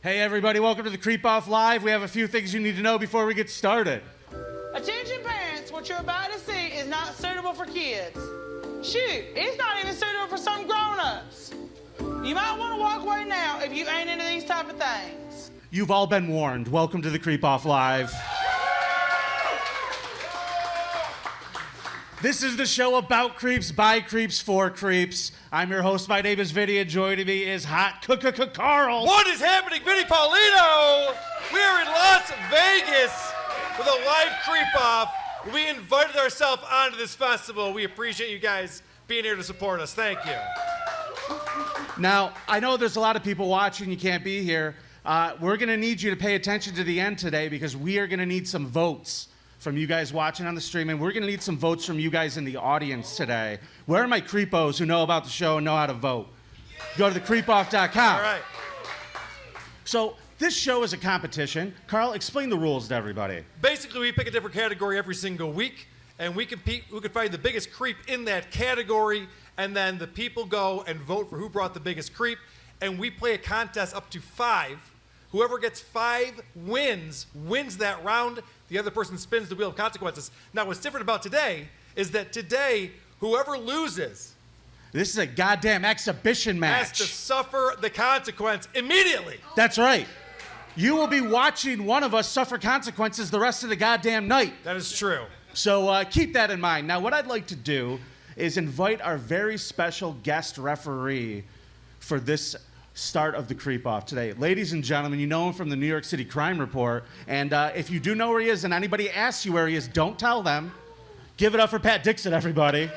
Hey everybody, welcome to the Creep Off Live. We have a few things you need to know before we get started. Attention parents, what you're about to see is not suitable for kids. Shoot, it's not even suitable for some grown-ups. You might want to walk away now if you ain't into these type of things. You've all been warned. Welcome to the Creep Off Live. This is the show about creeps, by creeps, for creeps. I'm your host. My name is Vinnie, and joining me is hot Carl. What is happening, Vinnie Paulino? We're in Las Vegas with a live creep off. We invited ourselves onto this festival. We appreciate you guys being here to support us. Thank you. Now, I know there's a lot of people watching. You can't be here. We're going to need you to pay attention to the end today because we are going to need some votes from you guys watching on the stream, and we're going to need some votes from you guys in the audience today. Where are my creepos who know about the show and know how to vote? Go to thecreepoff.com. All right. So this show is a competition. Carl, explain the rules to everybody. Basically, we pick a different category every single week, and we compete. Who can find the biggest creep in that category, and then the people go and vote for who brought the biggest creep, and we play a contest up to 5. Whoever gets 5 wins that round. The other person spins the wheel of consequences. Now, what's different about today is that today, whoever loses This is a goddamn exhibition match. has to suffer the consequence immediately. That's right. You will be watching one of us suffer consequences the rest of the goddamn night. That is true. So keep that in mind. Now, what I'd like to do is invite our very special guest referee for this start of the Creep Off today. Ladies and gentlemen, you know him from the New York City Crime Report. And if you do know where he is and anybody asks you where he is, don't tell them. Give it up for Pat Dixon, everybody.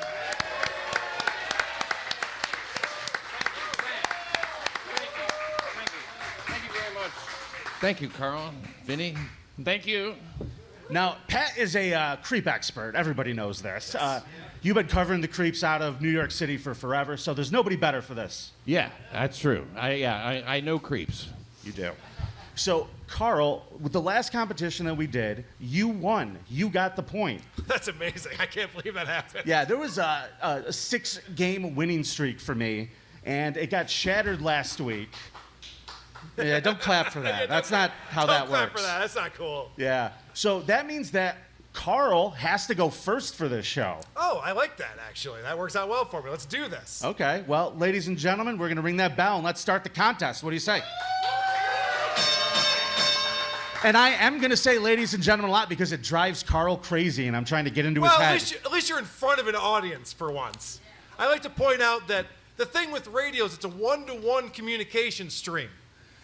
Thank you very much. Thank you, Carl. Vinnie, thank you. Now, Pat is a creep expert. Everybody knows this. You've been covering the creeps out of New York City for forever, so there's nobody better for this. Yeah, that's true. I know creeps. You do. So, Carl, with the last competition that we did, you won. You got the point. That's amazing. I can't believe that happened. Yeah, there was a 6-game winning streak for me, and it got shattered last week. Yeah, don't clap for that. That's not how that works. Don't clap for that. That's not cool. Yeah. So that means that Carl has to go first for this show. Oh, I like that, actually. That works out well for me. Let's do this. Okay. Well, ladies and gentlemen, we're going to ring that bell and let's start the contest. What do you say? And I am going to say ladies and gentlemen a lot because it drives Carl crazy and I'm trying to get into his head. At least you're in front of an audience for once. I like to point out that the thing with radio is it's a one-to-one communication stream.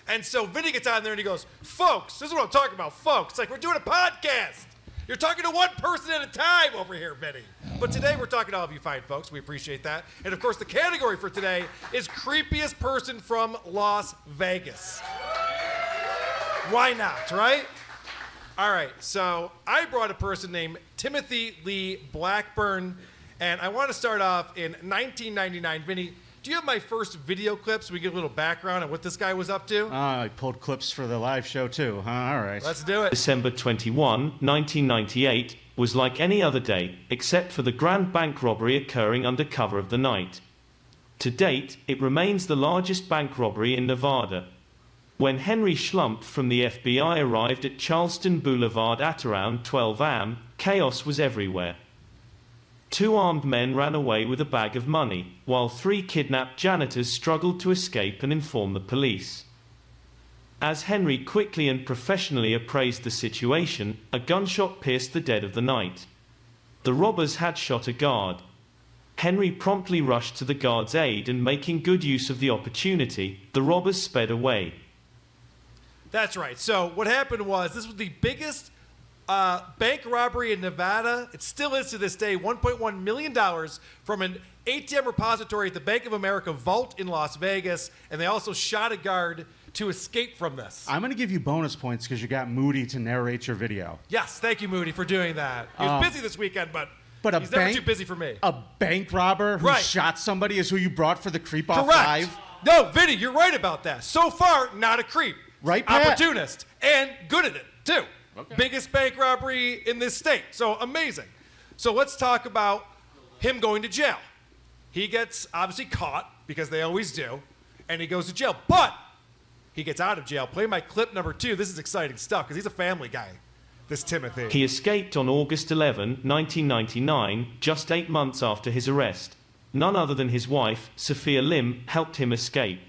And so Vinnie gets on there and he goes, folks, this is what I'm talking about, folks. It's like we're doing a podcast. You're talking to one person at a time over here, Vinnie. But today we're talking to all of you fine folks. We appreciate that. And of course, the category for today is creepiest person from Las Vegas. Why not, right? All right, so I brought a person named Timothy Lee Blackburn, and I want to start off in 1999. Vinnie, do you have my first video clip so we get a little background on what this guy was up to? I pulled clips for the live show too. All right. Let's do it. December 21, 1998, was like any other day, except for the grand bank robbery occurring under cover of the night. To date, it remains the largest bank robbery in Nevada. When Henry Schlumpf from the FBI arrived at Charleston Boulevard at around 12 a.m., chaos was everywhere. 2 armed men ran away with a bag of money, while 3 kidnapped janitors struggled to escape and inform the police. As Henry quickly and professionally appraised the situation, a gunshot pierced the dead of the night. The robbers had shot a guard. Henry promptly rushed to the guard's aid, and making good use of the opportunity, the robbers sped away. That's right. So what happened was this was the biggest bank robbery in Nevada. It still is to this day. $1.1 million from an ATM repository at the Bank of America vault in Las Vegas, and they also shot a guard to escape from this. I'm going to give you bonus points because you got Moody to narrate your video. Yes, thank you, Moody, for doing that. He was busy this weekend, but he's never too busy for me. A bank robber who shot somebody is who you brought for the Creep Off Live? No, Vinny, you're right about that. So far, not a creep. Right, Pat? Opportunist. And good at it, too. Okay. Biggest bank robbery in this state. So amazing. So let's talk about him going to jail. He gets obviously caught, because they always do, and he goes to jail. But he gets out of jail. Play my clip number 2. This is exciting stuff because he's a family guy, this Timothy. He escaped on August 11, 1999, just 8 months after his arrest. None other than his wife, Sophia Lim, helped him escape.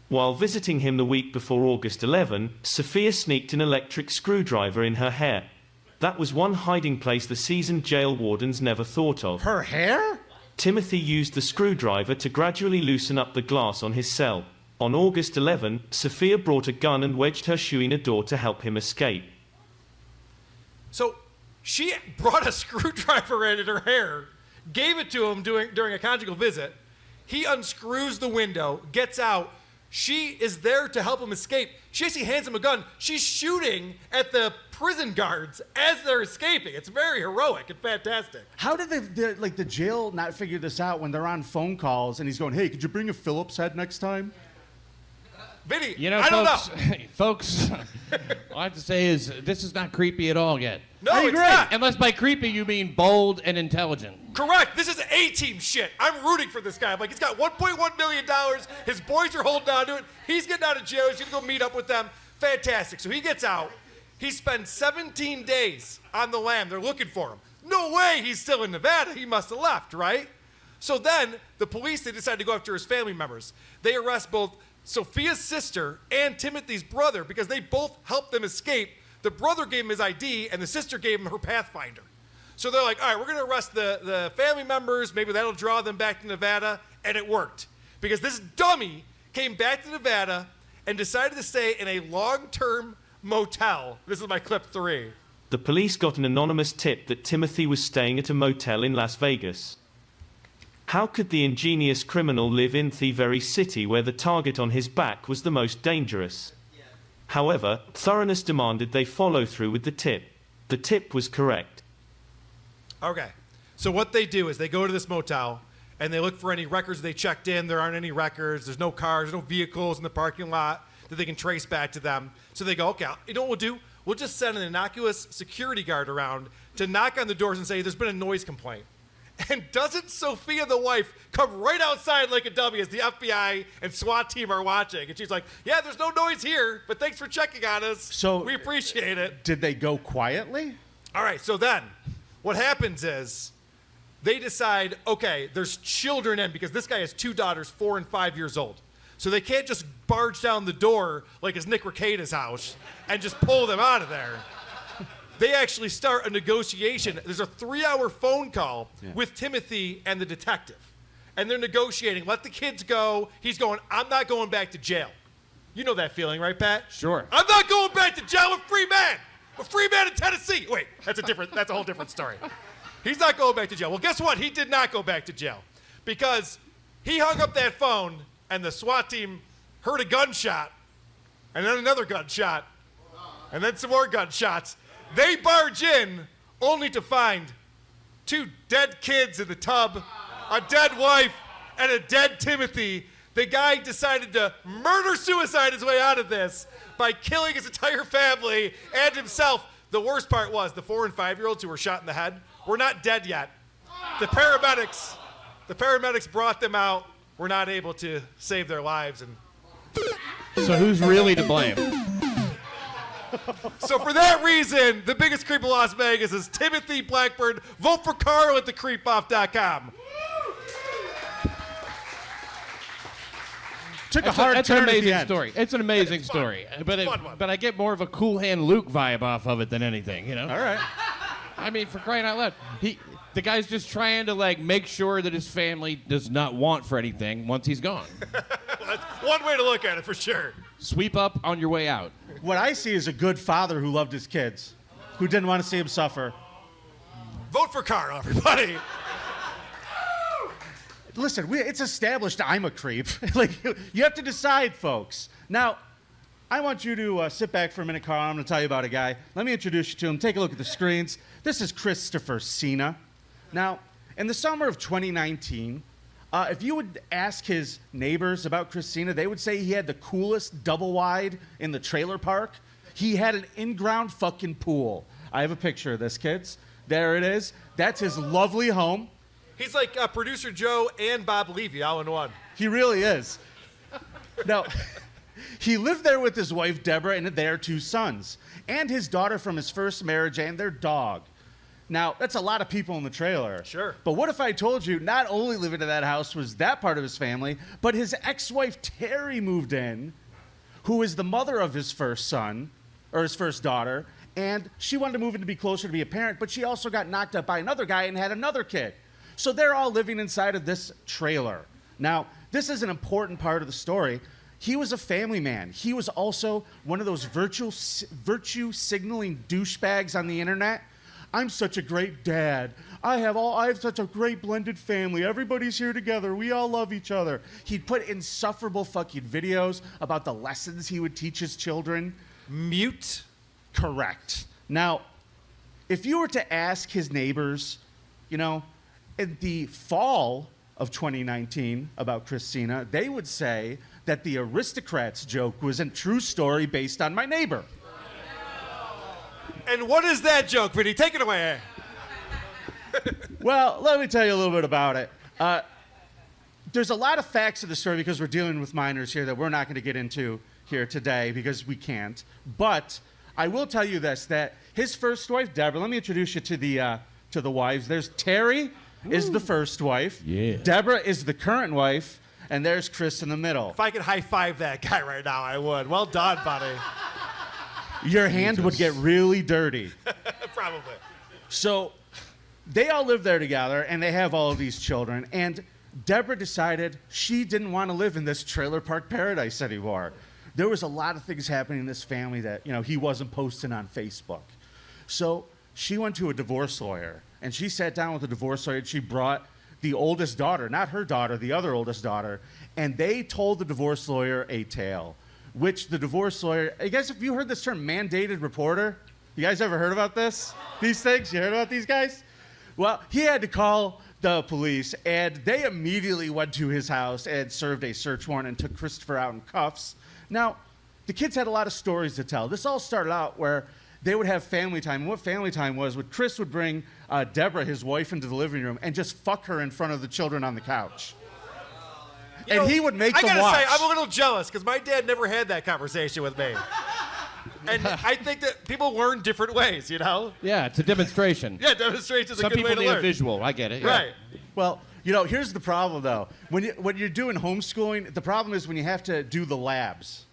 While visiting him the week before August 11, Sophia sneaked an electric screwdriver in her hair. That was one hiding place the seasoned jail wardens never thought of. Her hair? Timothy used the screwdriver to gradually loosen up the glass on his cell. On August 11, Sophia brought a gun and wedged her shoe in a door to help him escape. So she brought a screwdriver in her hair, gave it to him during a conjugal visit. He unscrews the window, gets out. She is there to help him escape. She actually hands him a gun. She's shooting at the prison guards as they're escaping. It's very heroic and fantastic. How did the jail not figure this out when they're on phone calls and he's going, hey, could you bring a Phillips head next time? Vinny, You know, I don't folks, know. folks, all I have to say is this is not creepy at all yet. No, I it's agree. not. Unless by creepy you mean bold and intelligent. Correct. This is A-team shit. I'm rooting for this guy. I'm like, he's got $1.1 million. His boys are holding on to it. He's getting out of jail. He's going to go meet up with them. Fantastic. So he gets out. He spends 17 days on the lam. They're looking for him. No way he's still in Nevada. He must have left, right? So then the police, they decide to go after his family members. They arrest both Sophia's sister and Timothy's brother because they both helped them escape. The brother gave him his ID, and the sister gave him her Pathfinder. So they're like, all right, we're going to arrest the family members. Maybe that'll draw them back to Nevada. And it worked. Because this dummy came back to Nevada and decided to stay in a long-term motel. This is my clip 3. The police got an anonymous tip that Timothy was staying at a motel in Las Vegas. How could the ingenious criminal live in the very city where the target on his back was the most dangerous? However, thoroughness demanded they follow through with the tip. The tip was correct. Okay. So what they do is they go to this motel and they look for any records they checked in. There aren't any records. There's no cars, no vehicles in the parking lot that they can trace back to them. So they go, okay, you know what we'll do? We'll just send an innocuous security guard around to knock on the doors and say, there's been a noise complaint. And doesn't Sophia, the wife, come right outside like a dummy as the FBI and SWAT team are watching? And she's like, yeah, there's no noise here, but thanks for checking on us. So we appreciate it. Did they go quietly? All right, so then what happens is they decide, okay, there's children in because this guy has 2 daughters, 4 and 5 years old. So they can't just barge down the door like it's Nick Rekieta's house and just pull them out of there. They actually start a negotiation. There's a 3-hour phone call with Timothy and the detective. And they're negotiating. Let the kids go. He's going, I'm not going back to jail. You know that feeling, right, Pat? Sure. I'm not going back to jail. I'm a free man. A free man in Tennessee. Wait, that's a whole different story. He's not going back to jail. Well, guess what? He did not go back to jail because he hung up that phone and the SWAT team heard a gunshot and then another gunshot and then some more gunshots. They barge in only to find 2 dead kids in the tub, a dead wife, and a dead Timothy. The guy decided to murder-suicide his way out of this by killing his entire family and himself. The worst part was the 4 and 5-year-olds who were shot in the head were not dead yet. The paramedics brought them out, were not able to save their lives. And So who's really to blame? so for that reason, the biggest creep of Las Vegas is Timothy Blackburn. Vote for Karl at thecreepoff.com. Took a That's hard that's turn an at the amazing end. story. It's an amazing It's story. fun. But It's a fun one. but I get more of a Cool Hand Luke vibe off of it than anything, you know? All right. I mean, for crying out loud. The guy's just trying to, like, make sure that his family does not want for anything once he's gone. That's one way to look at it for sure. Sweep up on your way out. What I see is a good father who loved his kids, who didn't want to see him suffer. Vote for Karl, everybody. Listen, it's established I'm a creep. Like, you have to decide, folks. Now, I want you to sit back for a minute, Karl. I'm going to tell you about a guy. Let me introduce you to him. Take a look at the screens. This is Christopher Cena. Now, in the summer of 2019, if you would ask his neighbors about Chris Cena, they would say he had the coolest double wide in the trailer park. He had an in-ground fucking pool. I have a picture of this, kids. There it is. That's his lovely home. He's like producer Joe and Bob Levy all in one. He really is. Now, He lived there with his wife, Deborah, and their 2 sons, and his daughter from his first marriage and their dog. Now, that's a lot of people in the trailer. Sure. But what if I told you not only living in that house was that part of his family, but his ex-wife, Terry, moved in, who is the mother of his first son, or his first daughter, and she wanted to move in to be closer to be a parent, but she also got knocked up by another guy and had another kid. So they're all living inside of this trailer. Now, this is an important part of the story. He was a family man. He was also one of those virtue signaling douchebags on the internet. I'm such a great dad. I have such a great blended family. Everybody's here together. We all love each other. He'd put insufferable fucking videos about the lessons he would teach his children. Mute? Correct. Now, if you were to ask his neighbors, in the fall of 2019 about Chris Cena, they would say that the aristocrats joke was a true story based on my neighbor. And what is that joke, Vinnie? Take it away. Well, let me tell you a little bit about it. There's a lot of facts of the story because we're dealing with minors here that we're not going to get into here today because we can't. But I will tell you this, that his first wife, Deborah, let me introduce you to the wives. There's Terry is the first wife. Yeah. Deborah is the current wife. And there's Chris in the middle. If I could high-five that guy right now, I would. Well done, buddy. Your hand would get really dirty. Probably. So they all live there together, and they have all of these children. And Deborah decided she didn't want to live in this trailer park paradise anymore. There was a lot of things happening in this family that, he wasn't posting on Facebook. So she went to a divorce lawyer, and she sat down with the divorce lawyer, and she brought the oldest daughter, not her daughter, the other oldest daughter, and they told the divorce lawyer a tale, which the divorce lawyer, you guys, have you heard this term, mandated reporter? You guys ever heard about this? These things? You heard about these guys? Well, he had to call the police, and they immediately went to his house and served a search warrant and took Christopher out in cuffs. Now, the kids had a lot of stories to tell. This all started out where they would have family time. And what family time was, Chris would bring Deborah, his wife, into the living room and just fuck her in front of the children on the couch. And he would make them watch. I gotta say, I'm a little jealous because my dad never had that conversation with me. And I think that people learn different ways, Yeah, it's a demonstration. Yeah, demonstration is a Some good way people to need learn. a visual. I get it. Yeah. Right. Well, here's the problem, though. When you're doing homeschooling, the problem is when you have to do the labs.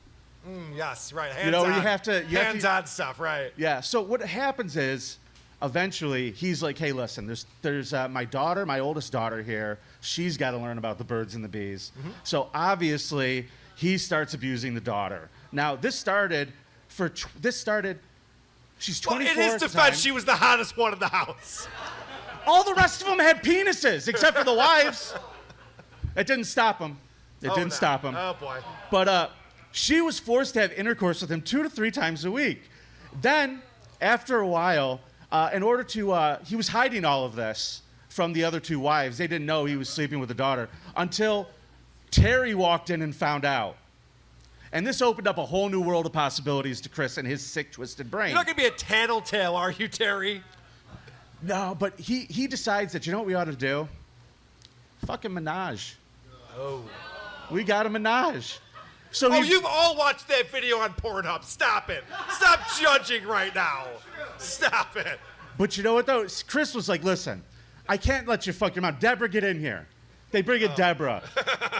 Yes, right. Where you have to... Hands-on stuff, right. Yeah, so what happens is, eventually, he's like, hey, listen, there's my daughter, my oldest daughter here. She's got to learn about the birds and the bees. Mm-hmm. So obviously, he starts abusing the daughter. Now, she's 24 Well, in his at the defense, time. she was the hottest one in the house. All the rest of them had penises, except for the wives. It didn't stop them. Stop them. Oh, boy. But she was forced to have intercourse with him 2 to 3 times a week. Then, after a while, in order to, he was hiding all of this from the other 2 wives. They didn't know he was sleeping with the daughter until Terry walked in and found out. And this opened up a whole new world of possibilities to Chris and his sick, twisted brain. You're not going to be a tattletale, are you, Terry? No, but he decides that, you know what we ought to do? Fucking menage. Oh. We got a menage. So You've all watched that video on Pornhub. Stop it. Stop judging right now. Stop it. But you know what, though? Chris was like, listen, I can't let you fuck your mom. Deborah, get in here. They bring in Deborah.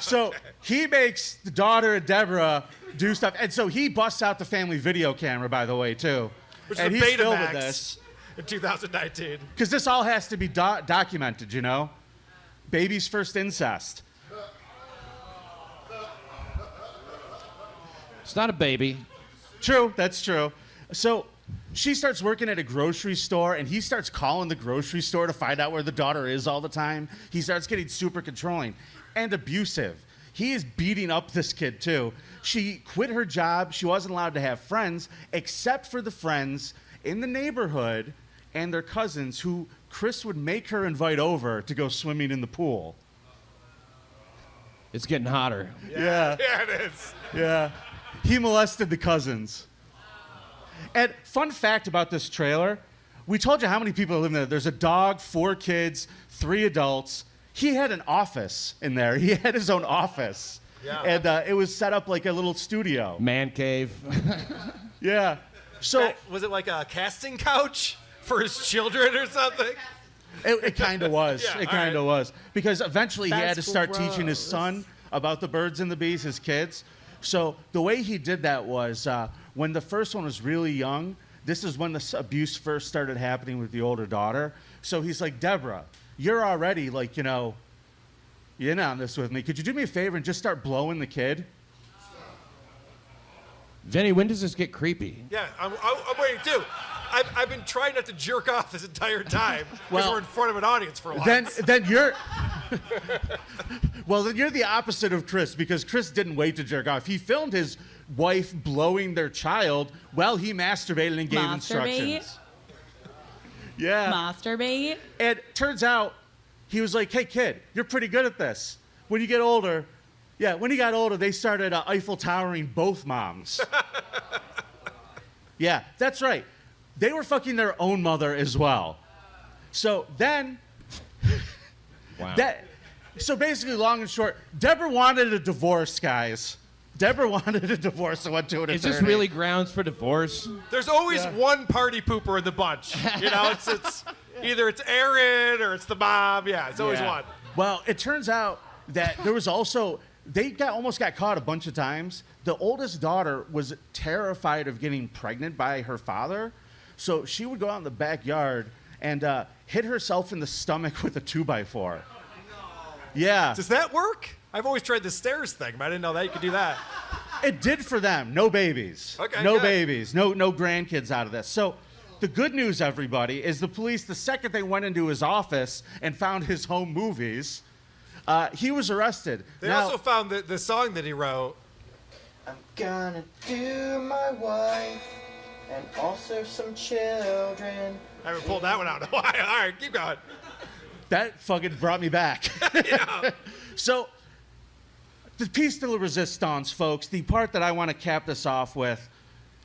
So he makes the daughter and Deborah do stuff. And so he busts out the family video camera, by the way, too. Which and is a he's filming Betamax this. in 2019. Because this all has to be documented, Baby's first incest. It's not a baby. True, that's true. So she starts working at a grocery store, and he starts calling the grocery store to find out where the daughter is all the time. He starts getting super controlling and abusive. He is beating up this kid, too. She quit her job. She wasn't allowed to have friends, except for the friends in the neighborhood and their cousins who Chris would make her invite over to go swimming in the pool. It's getting hotter. Yeah. Yeah, it is. Yeah. He molested the cousins. And fun fact about this trailer, we told you how many people live in there. There's a dog, 4 kids, 3 adults. He had an office in there. He had his own office. Yeah. And it was set up like a little studio. Man cave. Yeah. So Was it like a casting couch for his children or something? it kind of was. Yeah, It kind of was. Because eventually he had to That's start teaching his gross. son about the birds and the bees, his kids. So the way he did that was when the first one was really young, this is when the abuse first started happening with the older daughter. So he's like, Deborah, you're already like, you're in on this with me. Could you do me a favor and just start blowing the kid? Vinny, when does this get creepy? Yeah, I'm waiting too. I've been trying not to jerk off this entire time because Well, we're in front of an audience for once. Then you're well, then you're the opposite of Chris, because Chris didn't wait to jerk off. He filmed his wife blowing their child while he masturbated and gave Masturbate? instructions. Yeah. Masturbate? And it turns out he was like, hey kid, you're pretty good at this. When you get older, when he got older, they started Eiffel Towering both moms. Yeah, that's right. They were fucking their own mother as well. So then, Wow. so basically, long and short, Deborah wanted a divorce, guys. Deborah wanted a divorce and went to an Is attorney. this really grounds for divorce? There's always one party pooper in the bunch. It's either it's Aaron or it's the mom. Yeah, it's always one. Well, it turns out that there was also, almost got caught a bunch of times. The oldest daughter was terrified of getting pregnant by her father, so she would go out in the backyard and hit herself in the stomach with a 2x4. Yeah, Does that work? I've always tried the stairs thing, but I didn't know that you could do that. it did for them. No babies. Okay, no good. babies. No grandkids out of this. So the good news, everybody, is the police, the second they went into his office and found his home movies, he was arrested. They Now- also found the song that he wrote. I'm gonna do my wife and also some children. I haven't pulled that one out in a while. All right, keep going. That fucking brought me back. So, the piece de la resistance, folks, the part that I want to cap this off with,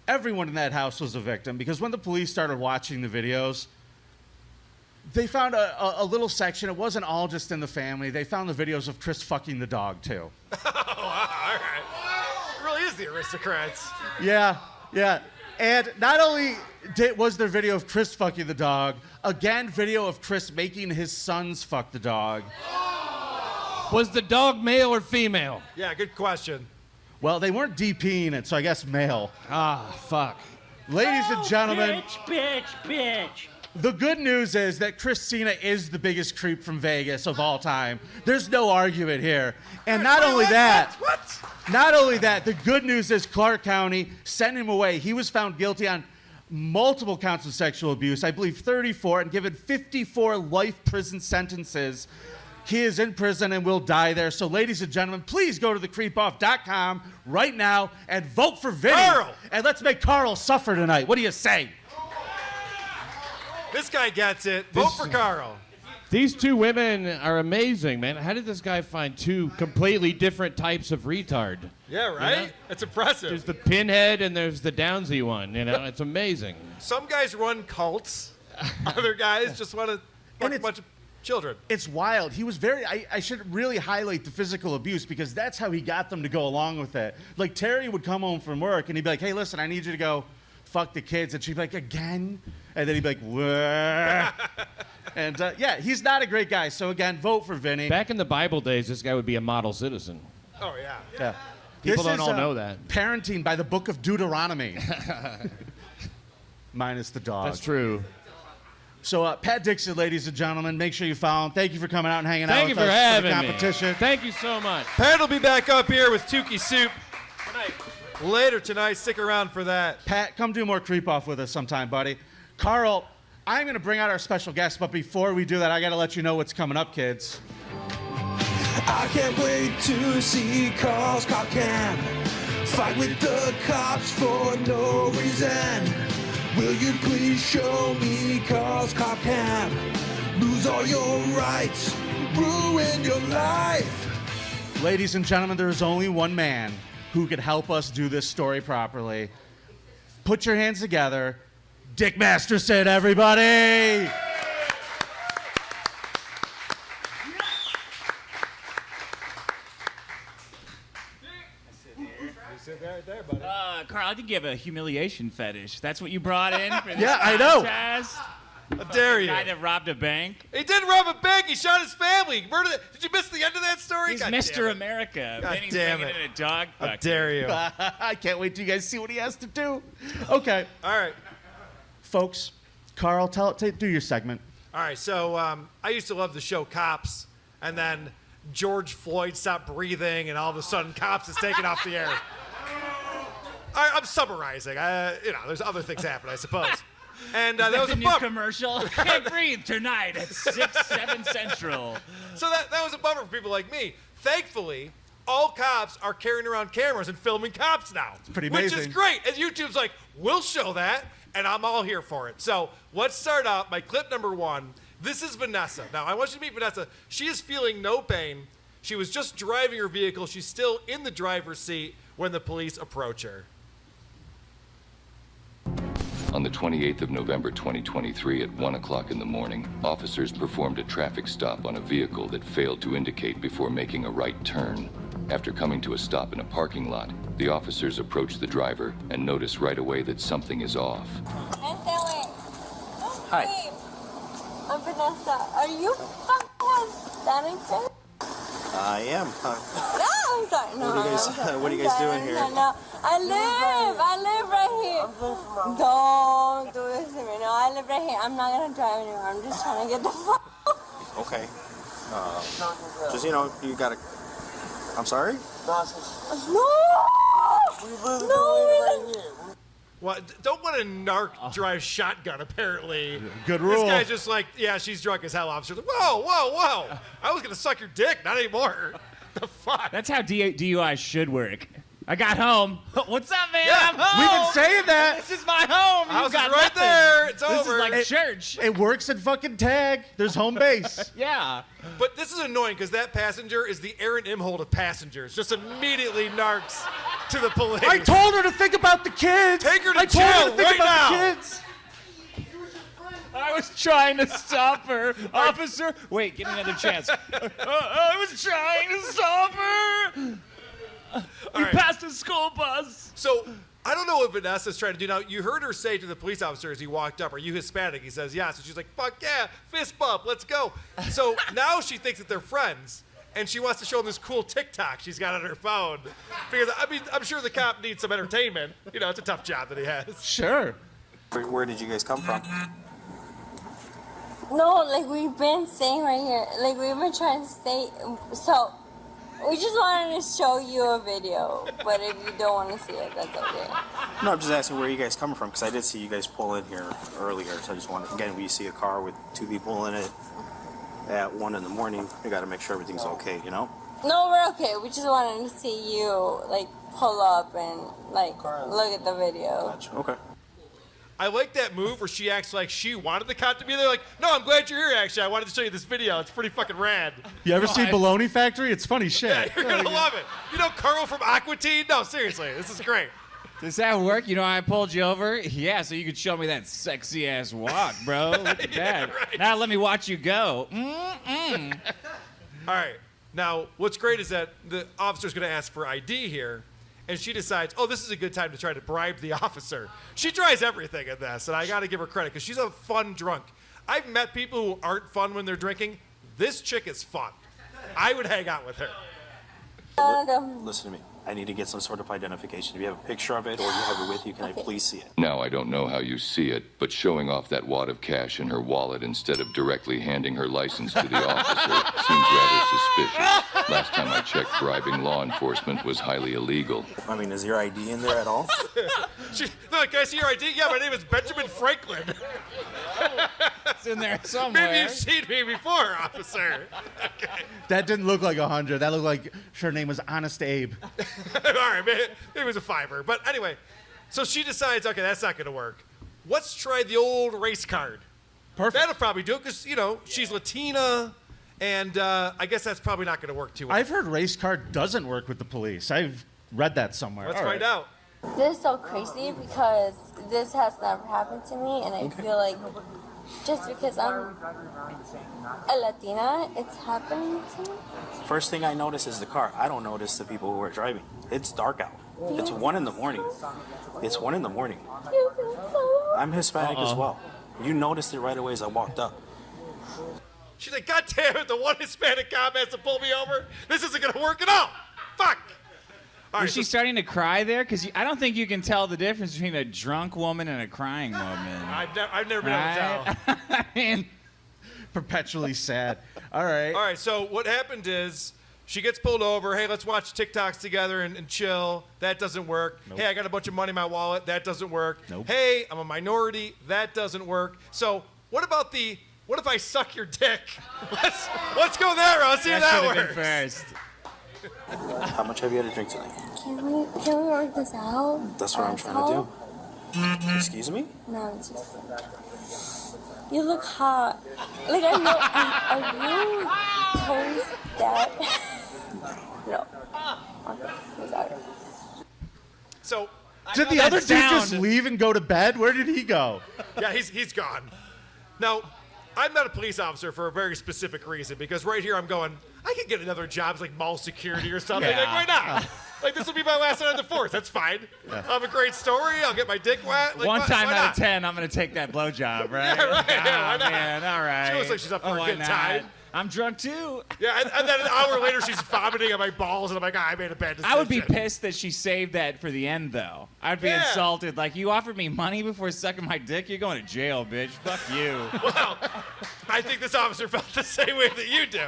everyone in that house was a victim, because when the police started watching the videos, they found a little section. It wasn't all just in the family. They found the videos of Chris fucking the dog, too. All right. It really is the aristocrats. Yeah. And not only was there video of Chris fucking the dog, again, video of Chris making his sons fuck the dog. Was the dog male or female? Yeah, good question. Well, they weren't DPing it, so I guess male. Ah, fuck. Ladies and gentlemen, Bitch. the good news is that Chris Cena is the biggest creep from Vegas of all time. There's no argument here. And not only that, the good news is Clark County sent him away. He was found guilty on multiple counts of sexual abuse, I believe 34, and given 54 life prison sentences. He is in prison and will die there. So, ladies and gentlemen, please go to thecreepoff.com right now and vote for Vinny. Carl! And let's make Carl suffer tonight. What do you say? This guy gets it. Vote for Carl. These two women are amazing, man. How did this guy find two completely different types of retard? Yeah, right? Yeah. It's impressive. There's the pinhead and there's the Downsy one. It's amazing. Some guys run cults. Other guys just want to fuck a it's- bunch of children. It's wild. He was I should really highlight the physical abuse, because that's how he got them to go along with it. Like, Terry would come home from work and he'd be like, hey, listen, I need you to go fuck the kids. And she'd be like, again? And then he'd be like, wah. And he's not a great guy. So again, vote for Vinny. Back in the Bible days, this guy would be a model citizen. Oh, yeah. Yeah. People This don't is, all know that. Parenting by the book of Deuteronomy. Minus the dog. That's true. So, Pat Dixon, ladies and gentlemen, make sure you follow him. Thank you for coming out and hanging out Thank you with for us having for the me. competition. Thank you so much. Pat will be back up here with Tukey Soup later tonight. Stick around for that. Pat, come do more creep off with us sometime, buddy. Carl, I'm going to bring out our special guest, but before we do that, I got to let you know what's coming up, kids. I can't wait to see Carl's cop cam fight with the cops for no reason. Will you please show me Carl's cop cam? Lose all your rights, ruin your life. Ladies and gentlemen, there is only one man who could help us do this story properly. Put your hands together. Dick Masterson, everybody! Carl, I think you have a humiliation fetish. That's what you brought in for this Yeah, I know. contest? How dare you? Guy that robbed a bank. He didn't rob a bank. He shot his family. Murdered. Did you miss the end of that story? He's God Mr. damn it. America. God Vinny's damn bringing it. in a dog How fucker. dare you? I can't wait till you guys see what he has to do. Okay, All right. folks. Carl, do your segment. All right, so I used to love the show Cops, and then George Floyd stopped breathing, and all of a sudden Cops is taken off the air. I'm summarizing. There's other things happen, I suppose. And that was the a new bummer. commercial. Can't breathe tonight at 6, 7 Central. So that was a bummer for people like me. Thankfully, all cops are carrying around cameras and filming cops now. It's pretty Which amazing. is great. And YouTube's like, we'll show that, and I'm all here for it. So let's start out by clip number 1. This is Vanessa. Now, I want you to meet Vanessa. She is feeling no pain. She was just driving her vehicle. She's still in the driver's seat when the police approach her. On the 28th of November 2023 at 1 o'clock in the morning, officers performed a traffic stop on a vehicle that failed to indicate before making a right turn. After coming to a stop in a parking lot, the officers approached the driver and noticed right away that something is off. Hi. Hey, I'm Vanessa. Are you fucking Hispanic? I am. No, I'm sorry. No, What are you guys doing here? No. I live right here. Don't do this to me. No, I live right here. I'm not gonna drive anymore. I'm just trying to get the fuck. Okay. Just, you gotta... I'm sorry? No! No! Well, don't let a narc drive shotgun, apparently. Good rule. This guy's just like, yeah, she's drunk as hell, officer. Like, whoa. I was going to suck your dick, not anymore. The fuck? That's how DUI should work. I got home. What's up, man? Yeah, I'm home. We've been saying that. This is my home. You House is got right nothing. there. It's This over. is like church. It works at fucking tag. There's home base. Yeah. But this is annoying because that passenger is the Aaron Imholt of passengers. Just immediately narcs to the police. I told her to think about the kids. Take her to I told her jail to think right about now. the kids. I was trying to stop her, officer. Wait, give me another chance. I was trying to stop her. We right. passed a school bus. So I don't know what Vanessa's trying to do. Now, you heard her say to the police officer as he walked up, are you Hispanic? He says, yeah. So she's like, fuck yeah, fist bump, let's go. So now she thinks that they're friends, and she wants to show him this cool TikTok she's got on her phone. Because, I'm sure the cop needs some entertainment. It's a tough job that he has. Sure. Where did you guys come from? No, like we've been staying right here. Like we've been trying to stay. So we just wanted to show you a video. But if you don't want to see it, that's okay. No, I'm just asking where you guys coming from, because I did see you guys pull in here earlier. So I just wanted, again, when you see a car with 2 people in it at 1 in the morning, you got to make sure everything's okay, No, we're okay. We just wanted to see you, like, pull up and, like, look at the video. Gotcha. Okay. I like that move where she acts like she wanted the cop to be there. Like, no, I'm glad you're here, actually. I wanted to show you this video. It's pretty fucking rad. You ever see Baloney Factory? It's funny shit. Yeah, you're going to love it. Carl from Aqua Teen? No, seriously. This is great. Does that work? I pulled you over? Yeah, so you could show me that sexy ass walk, bro. Look at that. Right. Now let me watch you go. All right. Now, what's great is that the officer's going to ask for ID here, and she decides, oh, this is a good time to try to bribe the officer. She tries everything in this, and I got to give her credit because she's a fun drunk. I've met people who aren't fun when they're drinking. This chick is fun. I would hang out with her. Listen to me. I need to get some sort of identification. If you have a picture of it or you have it with you, can I please see it? Now, I don't know how you see it, but showing off that wad of cash in her wallet instead of directly handing her license to the officer seems rather suspicious. Last time I checked, bribing law enforcement was highly illegal. I mean, is your ID in there at all? They're like, can I see your ID? Yeah, my name is Benjamin Franklin. It's in there somewhere. Maybe you've seen me before, officer. Okay. That didn't look like 100. That looked like her name was Honest Abe. All right, maybe it was a $5. But anyway, so she decides, okay, that's not going to work. Let's try the old race card. Perfect. That'll probably do it because, she's Latina, and I guess that's probably not going to work too well. I've heard race card doesn't work with the police. I've read that somewhere. Let's All find right. out. This is so crazy because this has never happened to me, and I feel like just because I'm a Latina, it's happening to me. First thing I notice is the car. I don't notice the people who are driving. It's dark out. It's 1 in the morning. It's 1 in the morning. You think so? I'm Hispanic as well. You noticed it right away as I walked up. She's like, God damn it, the one Hispanic cop has to pull me over. This isn't gonna work at all. Fuck. All Was she starting to cry there? Because I don't think you can tell the difference between a drunk woman and a crying woman. I've never been able to tell. I mean, Perpetually sad. All right. All right, so what happened is she gets pulled over. Hey, let's watch TikToks together and chill. That doesn't work. Hey, I got a bunch of money in my wallet. That doesn't work. Hey, I'm a minority. That doesn't work. So what if I suck your dick? Let's go there. Let's see if that works. First. How much have you had to drink tonight? Can we work this out? That's what I'm trying to do. Excuse me? No, it's just. You look hot. Like, I know. Are you Tony's dad? No. Okay, he's out. So Did the other dude just leave and go to bed? Where did he go? yeah, he's gone. Now, I'm not a police officer for a very specific reason, because right here I'm going, I could get another job as like mall security or something. Yeah. Like, why not? Like, this will be my last night on the force. That's fine. I'll have a great story. I'll get my dick wet. Like, One time why out not? of 10, I'm going to take that blowjob, right? Yeah, right. Yeah, why not? Man, all right. She looks like she's up for a why good not? time. I'm drunk too. Yeah, and then an hour later she's vomiting on my balls, and I'm like, I made a bad decision. I would be pissed that she saved that for the end, though. I'd be Yeah. insulted. Like, you offered me money before sucking my dick? You're going to jail, bitch. Fuck you. Well, I think this officer felt the same way that you do.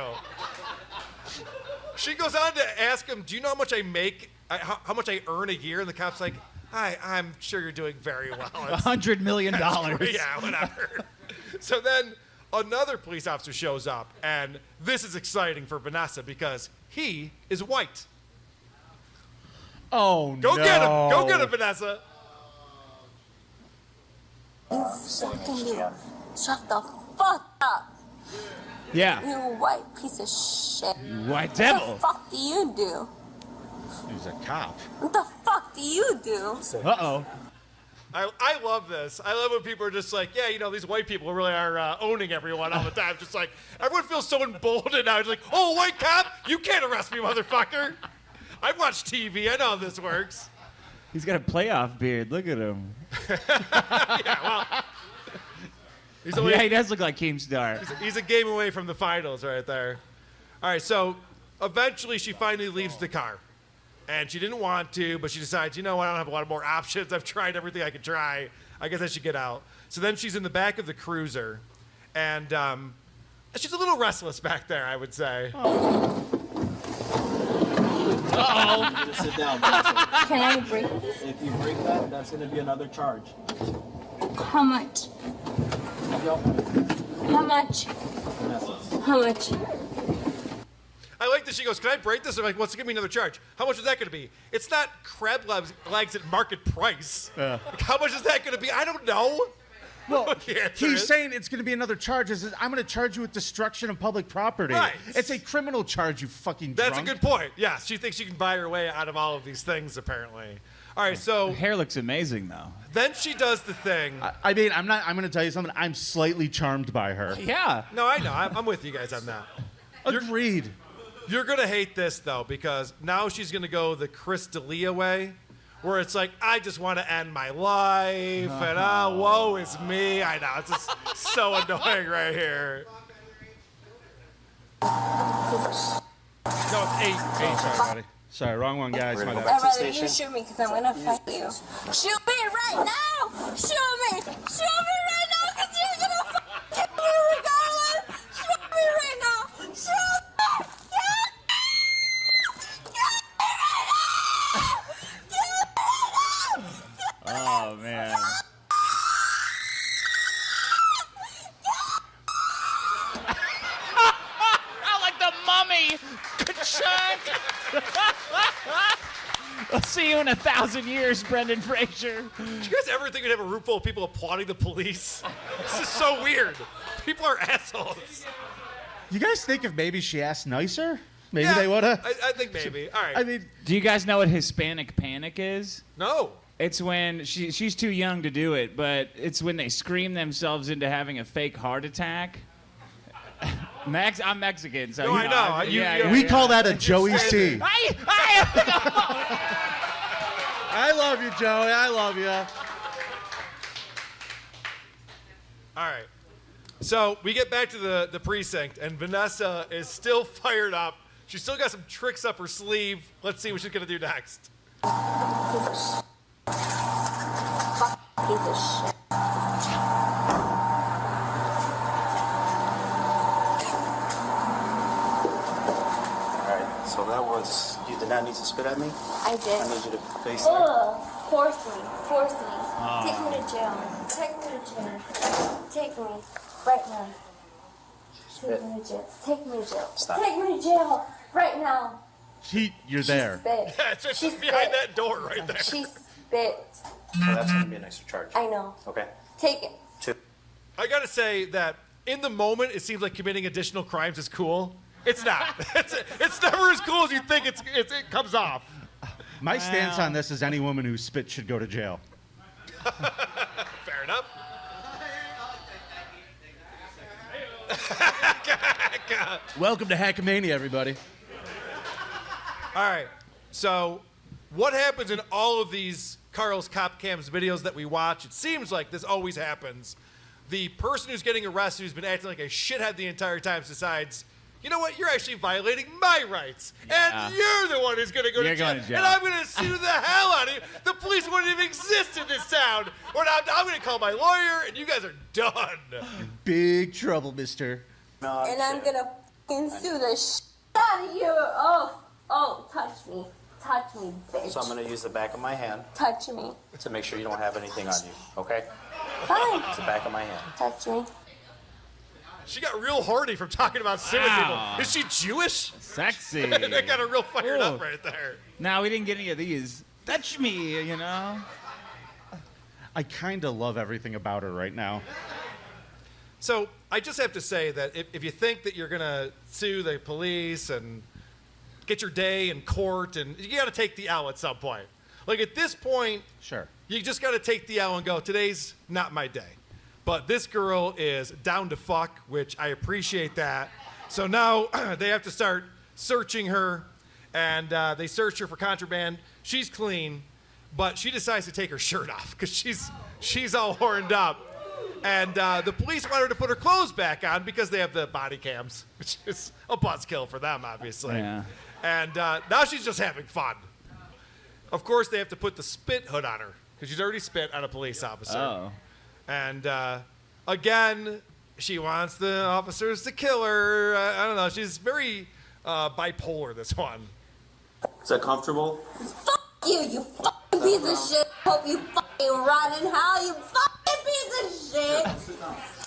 She goes on to ask him, do you know how much I make, how much I earn a year? And the cop's like, I'm sure you're doing very well. $100 million. Yeah, whatever. So then another police officer shows up, and this is exciting for Vanessa because he is white. Oh, Go no. get him. Go get him, Vanessa. You fucking shut the fuck up. Yeah. You white piece of shit. White What devil. the fuck do you do? He's a cop. What the fuck do you do? Uh-oh. I love this. I love when people are just like, yeah, you know, these white people really are owning everyone all the time. Just like, everyone feels so emboldened now. It's like, oh, white cop, you can't arrest me, motherfucker. I've watched TV. I know how this works. He's got a playoff beard. Look at him. Yeah, well, Yeah, he does look like Keemstar. he's a game away from the finals right there. All right, so eventually she finally leaves the car. And she didn't want to, but she decides, you know what, I don't have a lot of more options. I've tried everything I could try. I guess I should get out. So then she's in the back of the cruiser, and she's a little restless back there, I would say. Uh-oh. Just sit down. Can I break this? If you break that, that's going to be another charge. How much? How much? How much? I like that she goes, can I break this? I'm like, what's well, give me another charge? How much is that going to be? It's not crab legs at market price. Like, how much is that going to be? I don't know. Well, he's saying it's going to be another charge. I'm going to charge you with destruction of public property. Right. It's a criminal charge, you fucking That's drunk. a good point. Yeah, she thinks she can buy her way out of all of these things, apparently. All right, so Her hair looks amazing, though. then she does the thing. I mean, I'm going to tell you something. I'm slightly charmed by her. Yeah. No, I know. I'm with you guys on that. Agreed. You're going to hate this, though, because now she's going to go the Chris D'Elia way, where it's like, I just want to end my life, and woe is me. I know, it's just so annoying right here. No, it's eight. Sorry, buddy. Sorry, wrong one, guys. My bad. I'd rather you shoot me because I'm gonna fight you. Shoot me right now! Shoot me! Shoot me right now because you're gonna fucking kill me regardless! Shoot me right now! Shoot me! Oh, man. Like the mummy. Chunk. I'll see you in 1,000 years, Brendan Fraser. Did you guys ever think we'd have a room full of people applauding the police? This is so weird. People are assholes. You guys think if maybe she asked nicer, maybe Yeah, they would have? I think maybe. All right. I mean, Do you guys know what Hispanic panic is? No. It's when she's too young to do it, but it's when they scream themselves into having a fake heart attack. I'm Mexican, so No, I know. we call that a Joey C. I love you, Joey. I love you. All right. So we get back to the precinct, and Vanessa is still fired up. She's still got some tricks up her sleeve. Let's see what she's going to do next. Piece of shit. Fuck piece of shit. Alright, so that was. You did not need to spit at me? I did. I need you to face me. Ugh. Force me. Force me. Take me to jail. Take me to jail. Take me. Right now. Take me to jail. Take me to jail. Stop. Take me to jail. Right now. You're there. Spit. It's She just behind spit. that door right there. She spit. So that's going to be an extra charge. I know. Okay. Take it. 2. I got to say that in the moment, it seems like committing additional crimes is cool. It's not. It's never as cool as you think it comes off. My stance on this is any woman who spits should go to jail. Fair enough. Welcome to Hackamania, everybody. All right. So, what happens in all of these Karl's Cop Cams videos that we watch? It seems like this always happens. The person who's getting arrested, who's been acting like a shithead the entire time, decides, you know what? You're actually violating my rights, and you're the one who's going to go to jail. And I'm going to sue the hell out of you. The police wouldn't even exist in this town. Or I'm going to call my lawyer, and you guys are done. Big trouble, mister. No, And I'm gonna fucking sue the shit out of you. Oh, touch me. Touch me, bitch. So I'm going to use the back of my hand Touch me. to make sure you don't have anything on you, okay? Fine. It's the back of my hand. Touch me. She got real hardy from talking about suing people. Is she Jewish? Sexy. That got her real fired Ooh. up right there. No, we didn't get any of these. Touch me, you know. I kind of love everything about her right now. So I just have to say that if you think that you're going to sue the police and get your day in court, and you got to take the L at some point. Like at this point, Sure. you just got to take the L and go, today's not my day. But this girl is down to fuck, which I appreciate that. So now they have to start searching her, and they search her for contraband. She's clean, but she decides to take her shirt off because she's all horned up. And the police want her to put her clothes back on because they have the body cams, which is a buzzkill for them, obviously. Yeah. And now she's just having fun. Of course, they have to put the spit hood on her because she's already spit on a police officer. Oh. And again, she wants the officers to kill her. I don't know. She's very bipolar, this one. Is that comfortable? Fuck you, you fucking piece of shit. Hope you fucking rot in hell, you fucking piece of shit.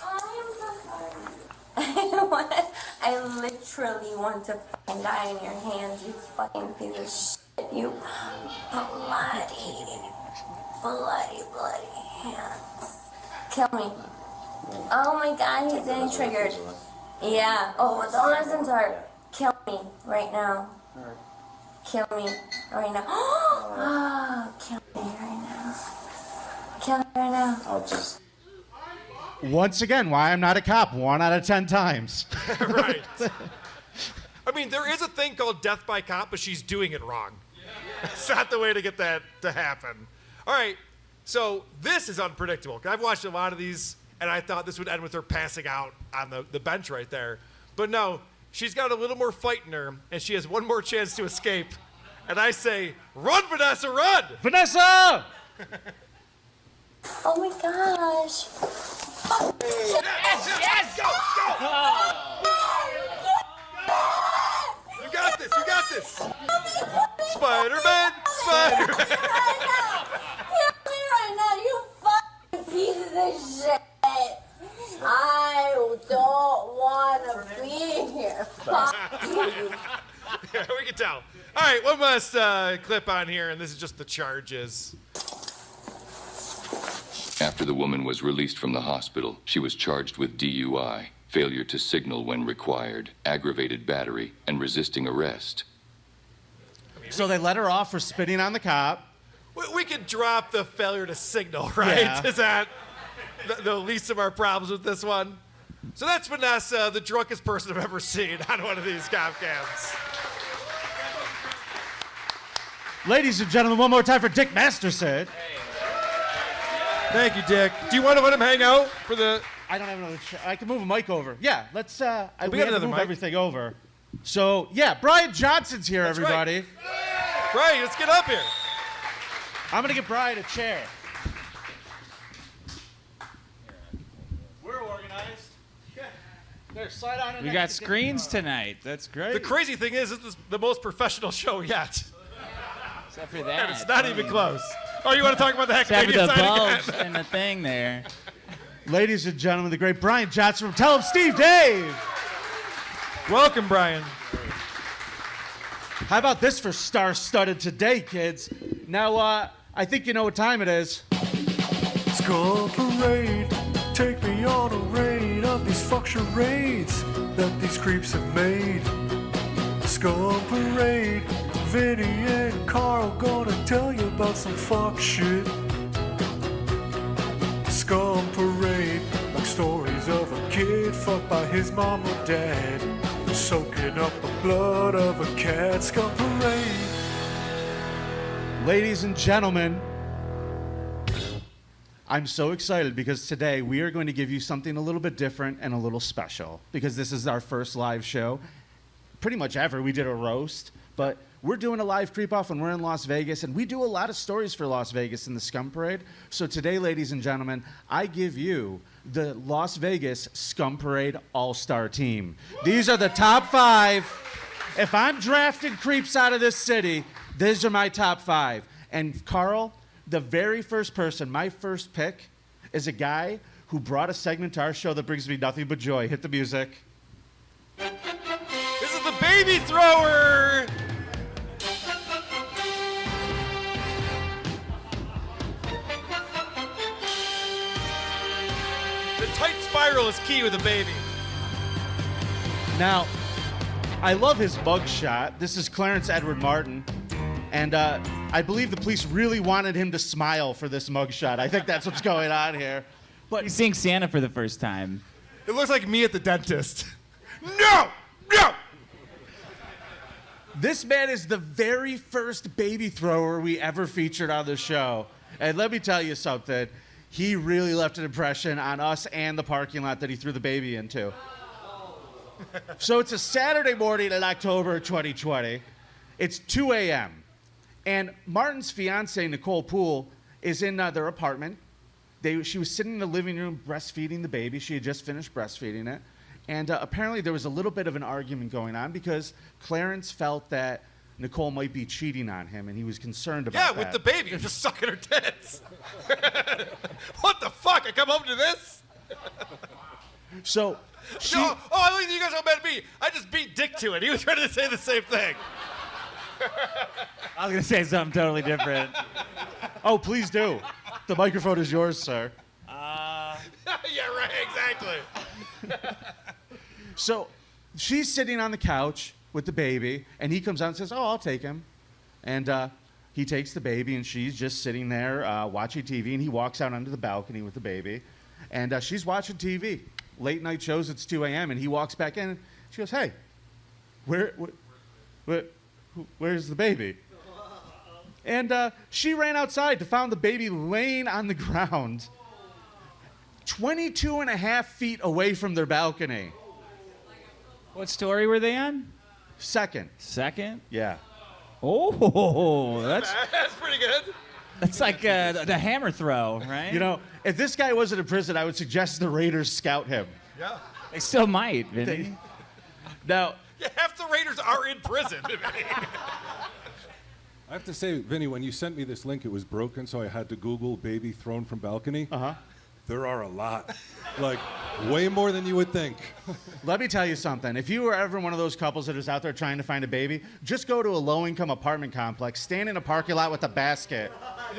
I am so sorry. I literally want to fucking die in your hands, you fucking piece of shit. You bloody hands. Kill me. Oh my god, he's getting triggered. Yeah. Oh, don't listen to her. Kill me right now. Kill me right now. Oh, kill me right now. Kill me right now. I'll just. Once again, why I'm not a cop. 1 out of 10 times. Right. I mean, there is a thing called death by cop, but she's doing it wrong. It's not the way to get that to happen. All right, so this is unpredictable. I've watched a lot of these, and I thought this would end with her passing out on the bench right there. But no, she's got a little more fight in her, and she has one more chance to escape. And I say, run, Vanessa, run! Vanessa! Oh my gosh. Yes! Go! You got this, you got this! Spider-Man! Kill me right now, you fucking pieces of shit. I don't want to be here. Fuck you. Yeah, we can tell. All right, one last clip on here, and this is just the charges. After the woman was released from the hospital, she was charged with DUI, failure to signal when required, aggravated battery, and resisting arrest. So they let her off for spitting on the cop. We could drop the failure to signal, right? Yeah. Is that the least of our problems with this one? So that's Vanessa, the drunkest person I've ever seen on one of these cop cams. Ladies and gentlemen, one more time for Dick Masterson. Thank you, Dick. Do you want to let him hang out for the... I don't have another chair. I can move a mic over. Yeah, let's, we got have to another move mic. everything over. So, yeah, Bryan Johnson's here, That's everybody. Right. Brian, let's get up here. I'm going to get Bryan a chair. We're organized. Yeah. There, slide on in We next got to Dick. screens tonight. That's great. The crazy thing is, this is the most professional show yet. Except for that. And it's not even close. Oh, you want to talk about the Except for Hackamania the signing bulge again? and the thing there. Ladies and gentlemen, the great Bryan Johnson from Tell Him Steve Dave. Welcome, Brian. How about this for star-studded today, kids? Now, I think you know what time it is. Scum parade, take me on a raid of these fuck charades that these creeps have made. Scum parade, Vinnie and Karl gonna tell you about some fuck shit. Scum parade, like stories of a kid fucked by his mom or dad, soaking up the blood of a cat. Scum parade. Ladies and gentlemen, I'm so excited because today we are going to give you something a little bit different and a little special because this is our first live show. Pretty much ever. We did a roast, but we're doing a live creep-off when we're in Las Vegas, and we do a lot of stories for Las Vegas in the Scum Parade. So today, ladies and gentlemen, I give you the Las Vegas Scum Parade All-Star Team. These are the top 5. If I'm drafting creeps out of this city, these are my top 5. And Karl, the very first person, my first pick, is a guy who brought a segment to our show that brings me nothing but joy. Hit the music. This is the baby thrower. The tight spiral is key with a baby. Now, I love his mug shot. This is Clarence Edward Martin. And I believe the police really wanted him to smile for this mug shot. I think that's what's going on here. But He's seeing Santa for the first time. It looks like me at the dentist. No! No! this man is the very first baby thrower we ever featured on the show. And let me tell you something. He really left an impression on us and the parking lot that he threw the baby into. So it's a Saturday morning in October 2020. It's 2 a.m. And Martin's fiance, Nicole Poole, is in their apartment. She was sitting in the living room breastfeeding the baby. She had just finished breastfeeding it. And apparently there was a little bit of an argument going on because Clarence felt that Nicole might be cheating on him, and he was concerned about that. Yeah, with the baby. I'm just sucking her tits. What the fuck? I come home to this? So she... No, I look at you guys all mad at me. I just beat Dick to it. He was trying to say the same thing. I was going to say something totally different. Oh, please do. The microphone is yours, sir. Yeah, right, exactly. So she's sitting on the couch with the baby, and he comes out and says, "Oh, I'll take him." And he takes the baby, and she's just sitting there watching TV, and he walks out onto the balcony with the baby. And she's watching TV. Late night shows, it's 2 a.m., and he walks back in, and she goes, "Hey, where's the baby?" And she ran outside to find the baby laying on the ground 22 and a half feet away from their balcony. What story were they on? Second. Second? Yeah. Oh, that's pretty good. That's like the hammer throw, right? You know, if this guy wasn't in prison, I would suggest the Raiders scout him. Yeah. They still might, Vinny. Now, Yeah, half the Raiders are in prison. I have to say, Vinny, when you sent me this link, it was broken, so I had to Google baby thrown from balcony. Uh-huh. There are a lot. Like, way more than you would think. let me tell you something. If you were ever one of those couples that is out there trying to find a baby, just go to a low-income apartment complex, stand in a parking lot with a basket,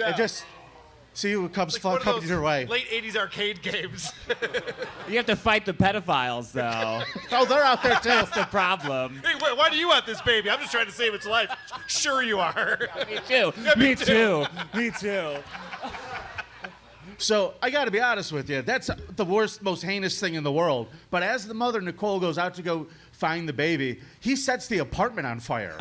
and just see who comes One of coming those your way. late 80s arcade games. You have to fight the pedophiles, though. Oh, they're out there, too. That's the problem. Hey, why do you want this baby? I'm just trying to save its life. Sure you are. Me too. Yeah, me Me too. Me too. So I got to be honest with you. That's the worst, most heinous thing in the world. But as the mother, Nicole, goes out to go find the baby, he sets the apartment on fire.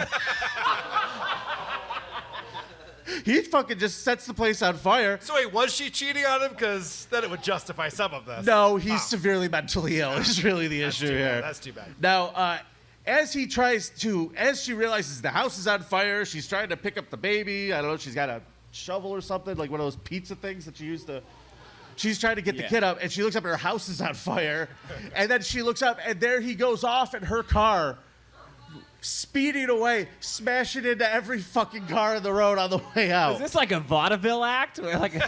He fucking just sets the place on fire. So wait, was she cheating on him? Because then it would justify some of this. No, he's severely mentally ill. Is really the issue here. That's too bad. Now, as she realizes the house is on fire, she's trying to pick up the baby. I don't know, she's got a shovel or something, like one of those pizza things that you used to. She's trying to get the kid up, and she looks up and her house is on fire. And then she looks up, and there he goes off in her car, speeding away, smashing into every fucking car on the road on the way out. Is this like a vaudeville act? Where like, oh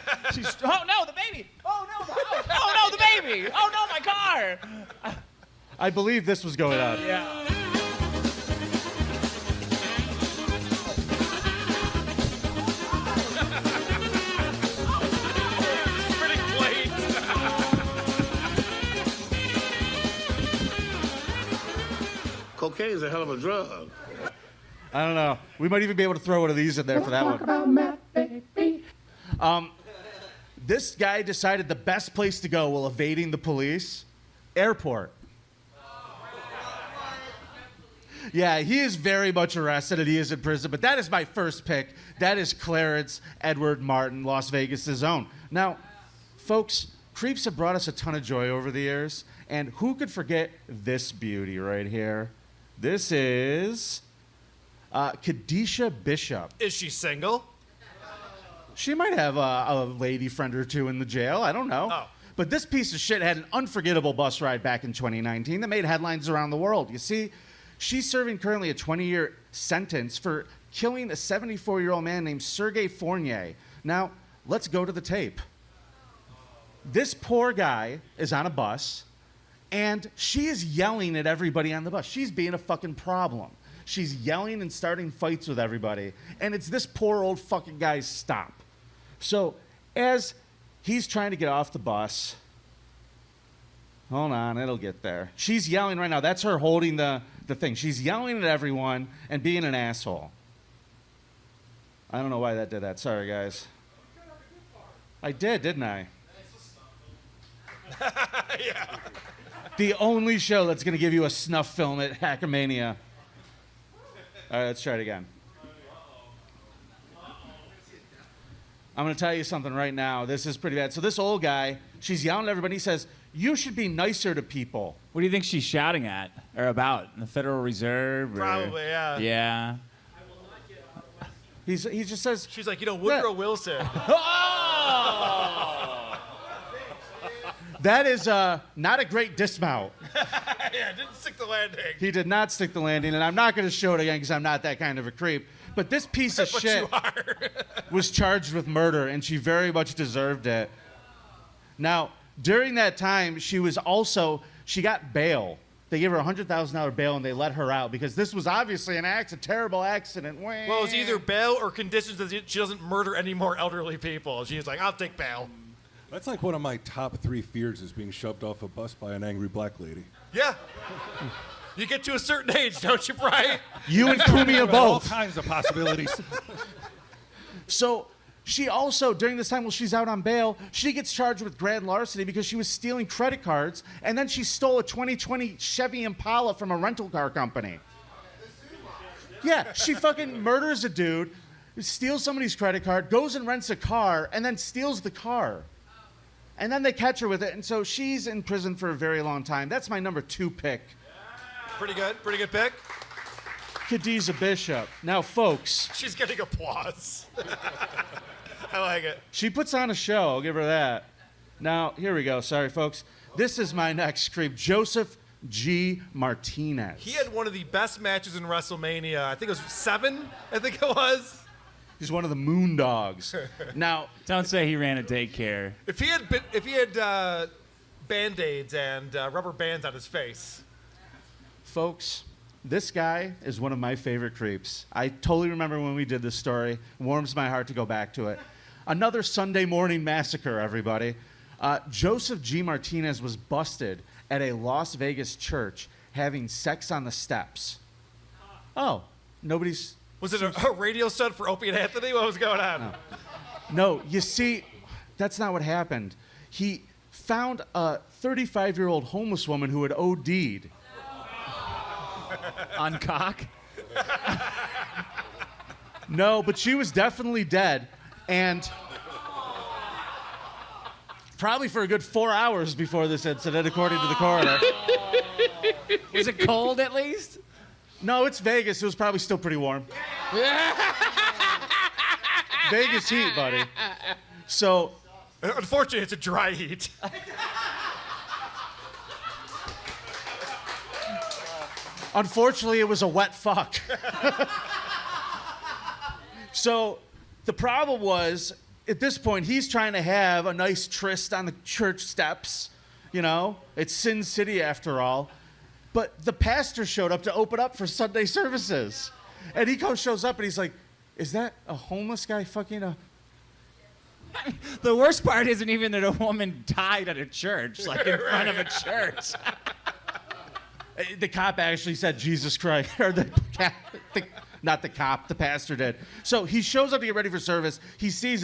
no, the baby! Oh no, the house! Oh no, the baby! Oh no, my car! I believe this was going on. Yeah. Cocaine is a hell of a drug. I don't know. We might even be able to throw one of these in there for that one. This guy decided the best place to go while evading the police, airport. Yeah, he is very much arrested and he is in prison, but that is my first pick. That is Clarence Edward Martin, Las Vegas' own. Now, folks, creeps have brought us a ton of joy over the years, and who could forget this beauty right here? This is Kadisha Bishop. Is she single? She might have a lady friend or two in the jail. I don't know. Oh. But this piece of shit had an unforgettable bus ride back in 2019 that made headlines around the world. You see, she's serving currently a 20-year sentence for killing a 74-year-old man named Sergei Fournier. Now, let's go to the tape. This poor guy is on a bus, and she is yelling at everybody on the bus. She's being a fucking problem. She's yelling and starting fights with everybody, and it's this poor old fucking guy's stop. So, as he's trying to get off the bus, hold on, it'll get there. She's yelling right now. That's her holding the thing. She's yelling at everyone and being an asshole. I don't know why that did that. Sorry, guys. I did, didn't I? Yeah. The only show that's going to give you a snuff film at Hackamania. All right, let's try it again. I'm going to tell you something right now. This is pretty bad. So this old guy, she's yelling at everybody. He says, you should be nicer to people. What do you think she's shouting at or about? The Federal Reserve? Or? Probably, yeah. Yeah. He just says... She's like, Woodrow Wilson. That is not a great dismount. Yeah, didn't stick the landing. He did not stick the landing, and I'm not going to show it again because I'm not that kind of a creep. But this piece of shit was charged with murder, and she very much deserved it. Now, during that time, she got bail. They gave her a $100,000 bail, and they let her out because this was obviously a terrible accident. Well, it was either bail or conditions that she doesn't murder any more elderly people. She's like, I'll take bail. That's like one of my top 3 fears is being shoved off a bus by an angry black lady. Yeah. You get to a certain age, don't you, Brian? You and Kumia both. All kinds of possibilities. So she also, during this time while she's out on bail, she gets charged with grand larceny because she was stealing credit cards, and then she stole a 2020 Chevy Impala from a rental car company. Yeah, she fucking murders a dude, steals somebody's credit card, goes and rents a car, and then steals the car. And then they catch her with it, and so she's in prison for a very long time. That's my number 2 pick. Pretty good pick. Khadijah Bishop. Now, folks. She's getting applause. I like it. She puts on a show, I'll give her that. Now, here we go. Sorry, folks. This is my next creep, Joseph G. Martinez. He had one of the best matches in WrestleMania. I think it was 7, I think it was. He's one of the Moondogs. Now, don't say he ran a daycare. If he had Band-Aids and rubber bands on his face. Folks, this guy is one of my favorite creeps. I totally remember when we did this story. Warms my heart to go back to it. Another Sunday morning massacre, everybody. Joseph G. Martinez was busted at a Las Vegas church having sex on the steps. Oh, nobody's... Was it a radio stunt for Opie and Anthony? What was going on? No, you see, that's not what happened. He found a 35-year-old homeless woman who had OD'd. On cock? No, but she was definitely dead. And probably for a good 4 hours before this incident, according to the coroner. Was it cold at least? No, it's Vegas. It was probably still pretty warm. Vegas heat, buddy. So, unfortunately, it's a dry heat. Unfortunately, it was a wet fuck. So, the problem was, at this point, he's trying to have a nice tryst on the church steps. You know, it's Sin City after all. But the pastor showed up to open up for Sunday services. And he shows up and he's like, is that a homeless guy fucking a... The worst part isn't even that a woman died at a church, like in front of a church. The cop actually said Jesus Christ. Or not the cop, the pastor did. So he shows up to get ready for service. He sees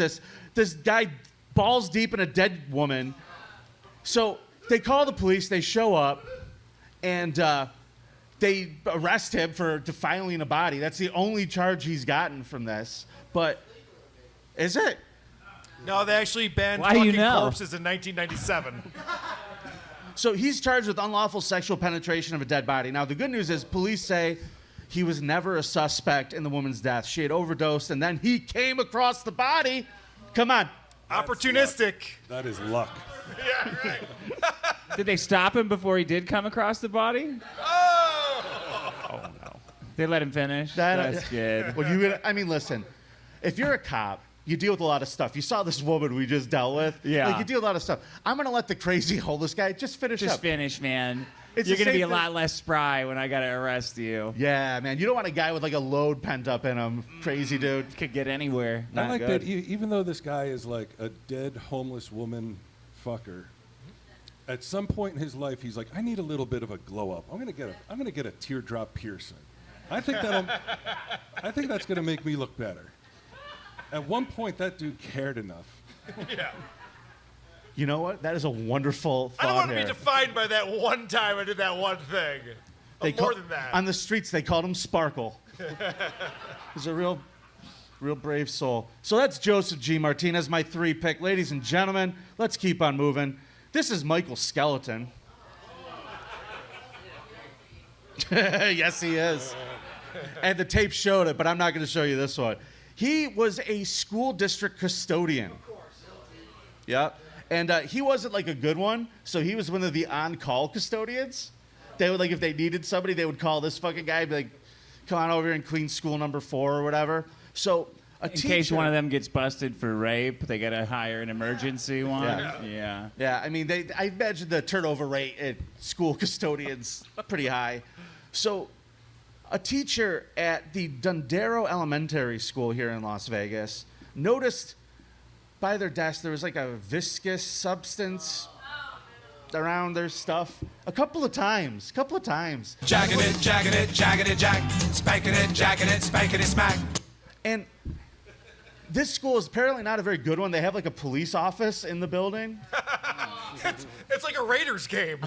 this guy balls deep in a dead woman. So they call the police, they show up, and they arrest him for defiling a body. That's the only charge he's gotten from this. But is it? No, they actually banned Why do you fucking know? corpses in 1997. So he's charged with unlawful sexual penetration of a dead body. Now, the good news is police say he was never a suspect in the woman's death. She had overdosed, and then he came across the body. Come on. Opportunistic. That is luck. Yeah, right. Did they stop him before he did come across the body? Oh no. They let him finish? That's good. Well, I mean, listen, if you're a cop, you deal with a lot of stuff. You saw this woman we just dealt with. Yeah. Like, you deal with a lot of stuff. I'm going to let the crazy homeless guy just finish up. Just finish, man. It's You're the going to be same a lot thing. less spry when I got to arrest you. Yeah, man. You don't want a guy with like a load pent up in him. Crazy dude. Could get anywhere. I Not like good. that even though this guy is like a dead homeless woman fucker, at some point in his life he's like, I need a little bit of a glow up. I'm gonna get a teardrop piercing. I think that's gonna make me look better. At one point that dude cared enough. Yeah. You know what? That is a wonderful thought I don't want to here. be defined by that one time I did that one thing. More than that. On the streets, they called him Sparkle. He's a real brave soul. So that's Joseph G. Martinez, my 3 pick. Ladies and gentlemen, let's keep on moving. This is Michael Skeleton. Yes, he is. And the tape showed it, but I'm not going to show you this one. He was a school district custodian. Yep. And he wasn't like a good one, so he was one of the on-call custodians. They would, like, if they needed somebody, they would call this fucking guy and be like, come on over here and clean school number 4 or whatever. So In case one of them gets busted for rape, they got to hire an emergency one. Yeah. Yeah, I mean, I imagine the turnover rate at school custodians pretty high. So a teacher at the Dundero Elementary School here in Las Vegas noticed by their desk there was like a viscous substance around their stuff a couple of times. Jacking it, jack, spanking it, jacking it, spanking it, smack. And this school is apparently not a very good one. They have like a police office in the building. It's like a Raiders game.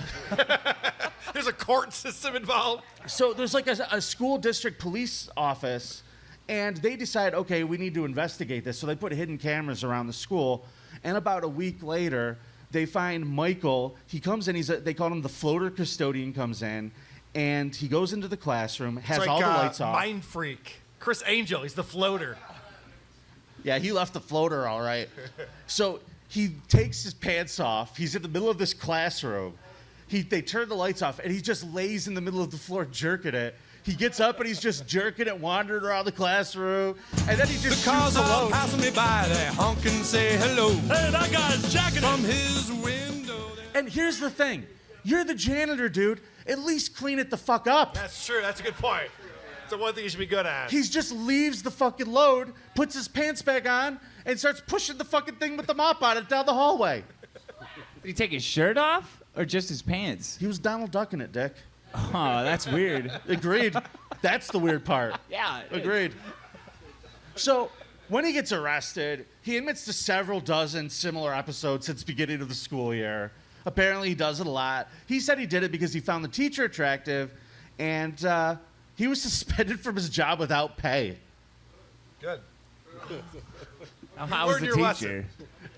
There's a court system involved. So there's like a school district police office, and they decide, okay, we need to investigate this. So they put hidden cameras around the school, and about a week later, they find Michael. He comes in. They call him the floater custodian. Comes in, and he goes into the classroom, has It's like, all the lights off. Mind Freak. Chris Angel, he's the floater. Yeah, he left the floater all right. So he takes his pants off. He's in the middle of this classroom. They turn the lights off, and he just lays in the middle of the floor jerking it. He gets up, and he's just jerking it, wandering around the classroom, and then he just The cars shoots a all load. passing me by, they honk and say hello. Hey, that guy's jacking from his window. And here's the thing. You're the janitor, dude. At least clean it the fuck up. That's true. That's a good point. It's the one thing you should be good at. He just leaves the fucking load, puts his pants back on, and starts pushing the fucking thing with the mop on it down the hallway. Did he take his shirt off or just his pants? He was Donald Ducking it, Dick. Oh, that's weird. Agreed. That's the weird part. Yeah. Agreed. So when he gets arrested, he admits to several dozen similar episodes since the beginning of the school year. Apparently, he does it a lot. He said he did it because he found the teacher attractive, and he was suspended from his job without pay. Good. How was the your lesson. teacher?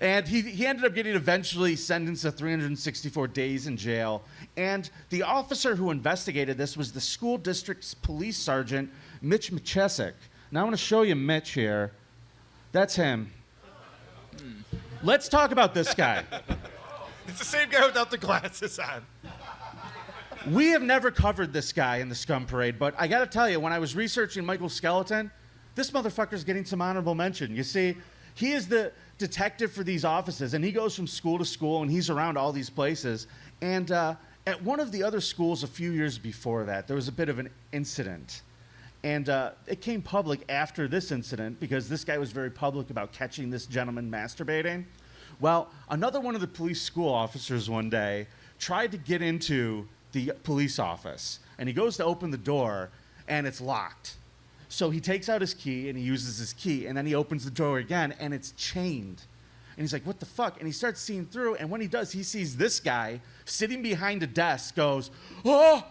And he ended up getting eventually sentenced to 364 days in jail. And the officer who investigated this was the school district's police sergeant, Mitch Machesik. Now I want to show you Mitch here. That's him. Let's talk about this guy. It's the same guy without the glasses on. We have never covered this guy in the Scum Parade, but I got to tell you, when I was researching Michael's skeleton, this motherfucker's getting some honorable mention. You see, he is the detective for these offices, and he goes from school to school, and he's around all these places. And at one of the other schools a few years before that, there was a bit of an incident. And it came public after this incident because this guy was very public about catching this gentleman masturbating. Well, another one of the police school officers one day tried to get into the police office, and he goes to open the door, and it's locked. So he takes out his key, and he uses his key, and then he opens the door again, and it's chained. And he's like, what the fuck? And he starts seeing through, and when he does, he sees this guy sitting behind a desk, goes, oh!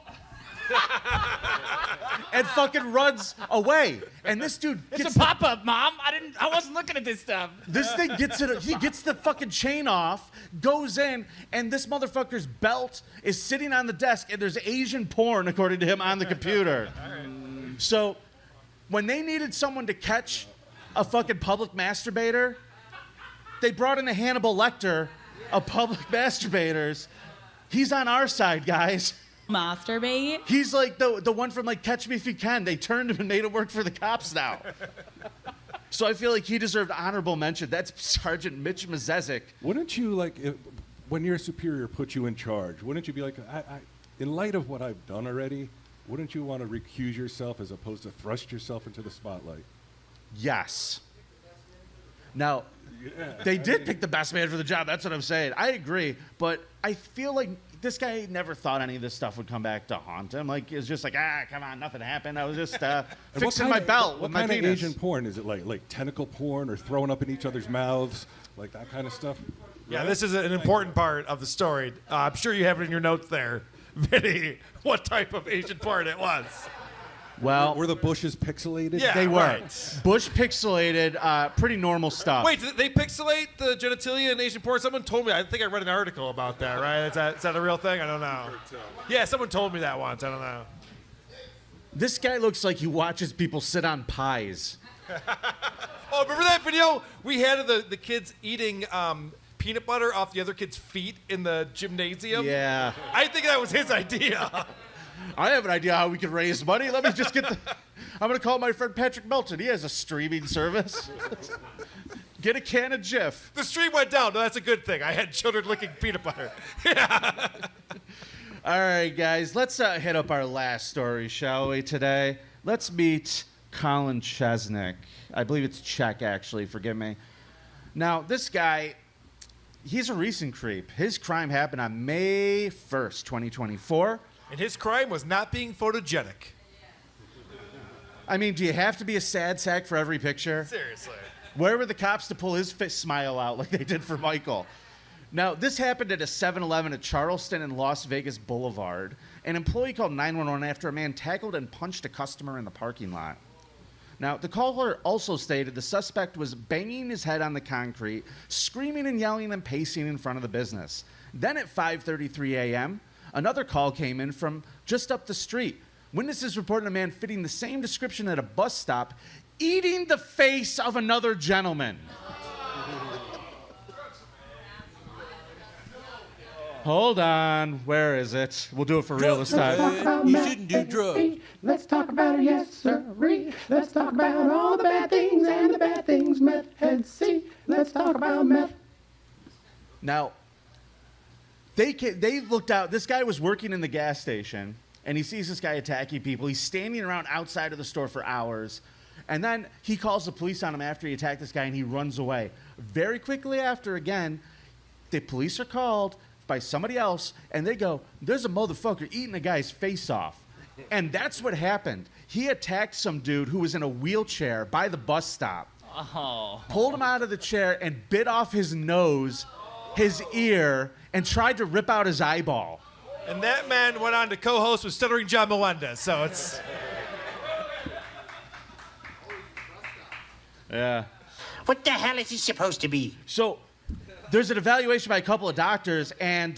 and fucking runs away. And this dude It's gets a pop-up, Mom. I wasn't looking at this stuff. this thing gets it. He gets the fucking chain off, goes in, and this motherfucker's belt is sitting on the desk, and there's Asian porn, according to him, on the computer. So when they needed someone to catch a fucking public masturbator, they brought in a Hannibal Lecter of public masturbators. He's on our side, guys. Masturbate? He's like the one from like Catch Me If You Can. They turned him and made him work for the cops now. So I feel like he deserved honorable mention. That's Sergeant Mitch Mazezik. Wouldn't you, like, when your superior puts you in charge, wouldn't you be like, in light of what I've done already, wouldn't you want to recuse yourself as opposed to thrust yourself into the spotlight? Yes. Now, they did pick the best man for the job. That's what I'm saying. I agree, but I feel like this guy never thought any of this stuff would come back to haunt him. Like, it's just like, come on, nothing happened. I was just fixing my belt with my penis. What kind of Asian porn? Is it like tentacle porn or throwing up in each other's mouths? Like that kind of stuff? Yeah, this is an important part of the story. I'm sure you have it in your notes there, Vinny, what type of Asian porn it was. Well, were the bushes pixelated? Yeah, they were. Right. Bush pixelated, pretty normal stuff. Wait, did they pixelate the genitalia in Asian porn? Someone told me. I think I read an article about that, right? Is that a real thing? I don't know. Yeah, someone told me that once. I don't know. This guy looks like he watches people sit on pies. Oh, remember that video we had of the kids eating peanut butter off the other kid's feet in the gymnasium? Yeah. I think that was his idea. I have an idea how we can raise money. Let me just get the... I'm going to call my friend Patrick Melton. He has a streaming service. Get a can of Jif. The stream went down. No, that's a good thing. I had children licking peanut butter. All right, guys. Let's hit up our last story, shall we, today? Let's meet Colin Chesnick. I believe it's Czech, actually. Forgive me. Now, this guy... He's a recent creep. His crime happened on May 1st, 2024. And his crime was not being photogenic. I mean, do you have to be a sad sack for every picture? Seriously. Where were the cops to pull his smile out like they did for Michael? Now, this happened at a 7-Eleven at Charleston and Las Vegas Boulevard. An employee called 911 after a man tackled and punched a customer in the parking lot. Now, the caller also stated the suspect was banging his head on the concrete, screaming and yelling and pacing in front of the business. Then at 5:33 a.m., another call came in from just up the street. Witnesses reported a man fitting the same description at a bus stop, eating the face of another gentleman. Hold on, where is it? We'll do it for real this time. You shouldn't do drugs. Let's talk about it, yes, sirree. Let's talk about all the bad things and the bad things meth heads see. Let's talk about meth. Now, they looked out. This guy was working in the gas station, and he sees this guy attacking people. He's standing around outside of the store for hours. And then he calls the police on him after he attacked this guy, and he runs away. Very quickly after, again, the police are called by somebody else, and they go, there's a motherfucker eating a guy's face off. And that's what happened. He attacked some dude who was in a wheelchair by the bus stop. Oh. Pulled him out of the chair and bit off his nose, his ear, and tried to rip out his eyeball. And that man went on to co-host with Stuttering John Melendez, so it's... Yeah. What the hell is he supposed to be? So there's an evaluation by a couple of doctors, and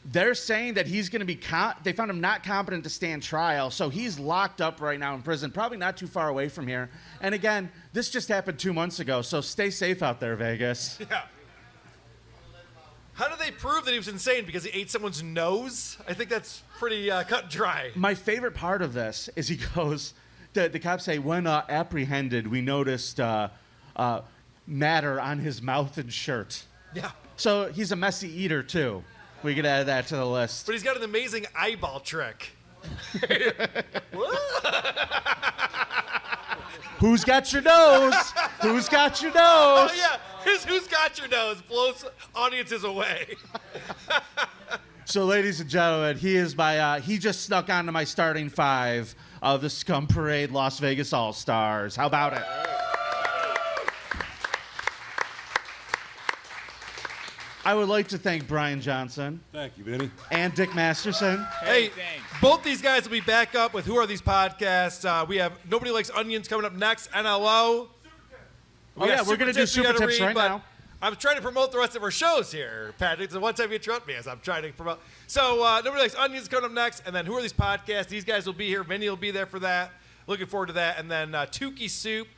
they're saying that he's going to be they found him not competent to stand trial, so he's locked up right now in prison, probably not too far away from here. And again, this just happened 2 months ago, so stay safe out there, Vegas. Yeah. How do they prove that he was insane? Because he ate someone's nose? I think that's pretty cut and dry. My favorite part of this is he goes, the cops say, when apprehended, we noticed matter on his mouth and shirt. Yeah. So he's a messy eater, too. We could add that to the list. But he's got an amazing eyeball trick. Who's got your nose? Who's got your nose? Oh, yeah. His Who's Got Your Nose blows audiences away. So, ladies and gentlemen, he just snuck onto my starting five of the Scum Parade Las Vegas All-Stars. How about it? I would like to thank Bryan Johnson. Thank you, Vinnie. And Dick Masterson. Hey, both these guys will be back up with Who Are These Podcasts. We have Nobody Likes Onions coming up next, NLO. We're going to do super tips right now. I'm trying to promote the rest of our shows here, Pat. It's the one time you interrupt me as I'm trying to promote. So Nobody Likes Onions coming up next, and then Who Are These Podcasts? These guys will be here. Vinny will be there for that. Looking forward to that. And then Tukey Soup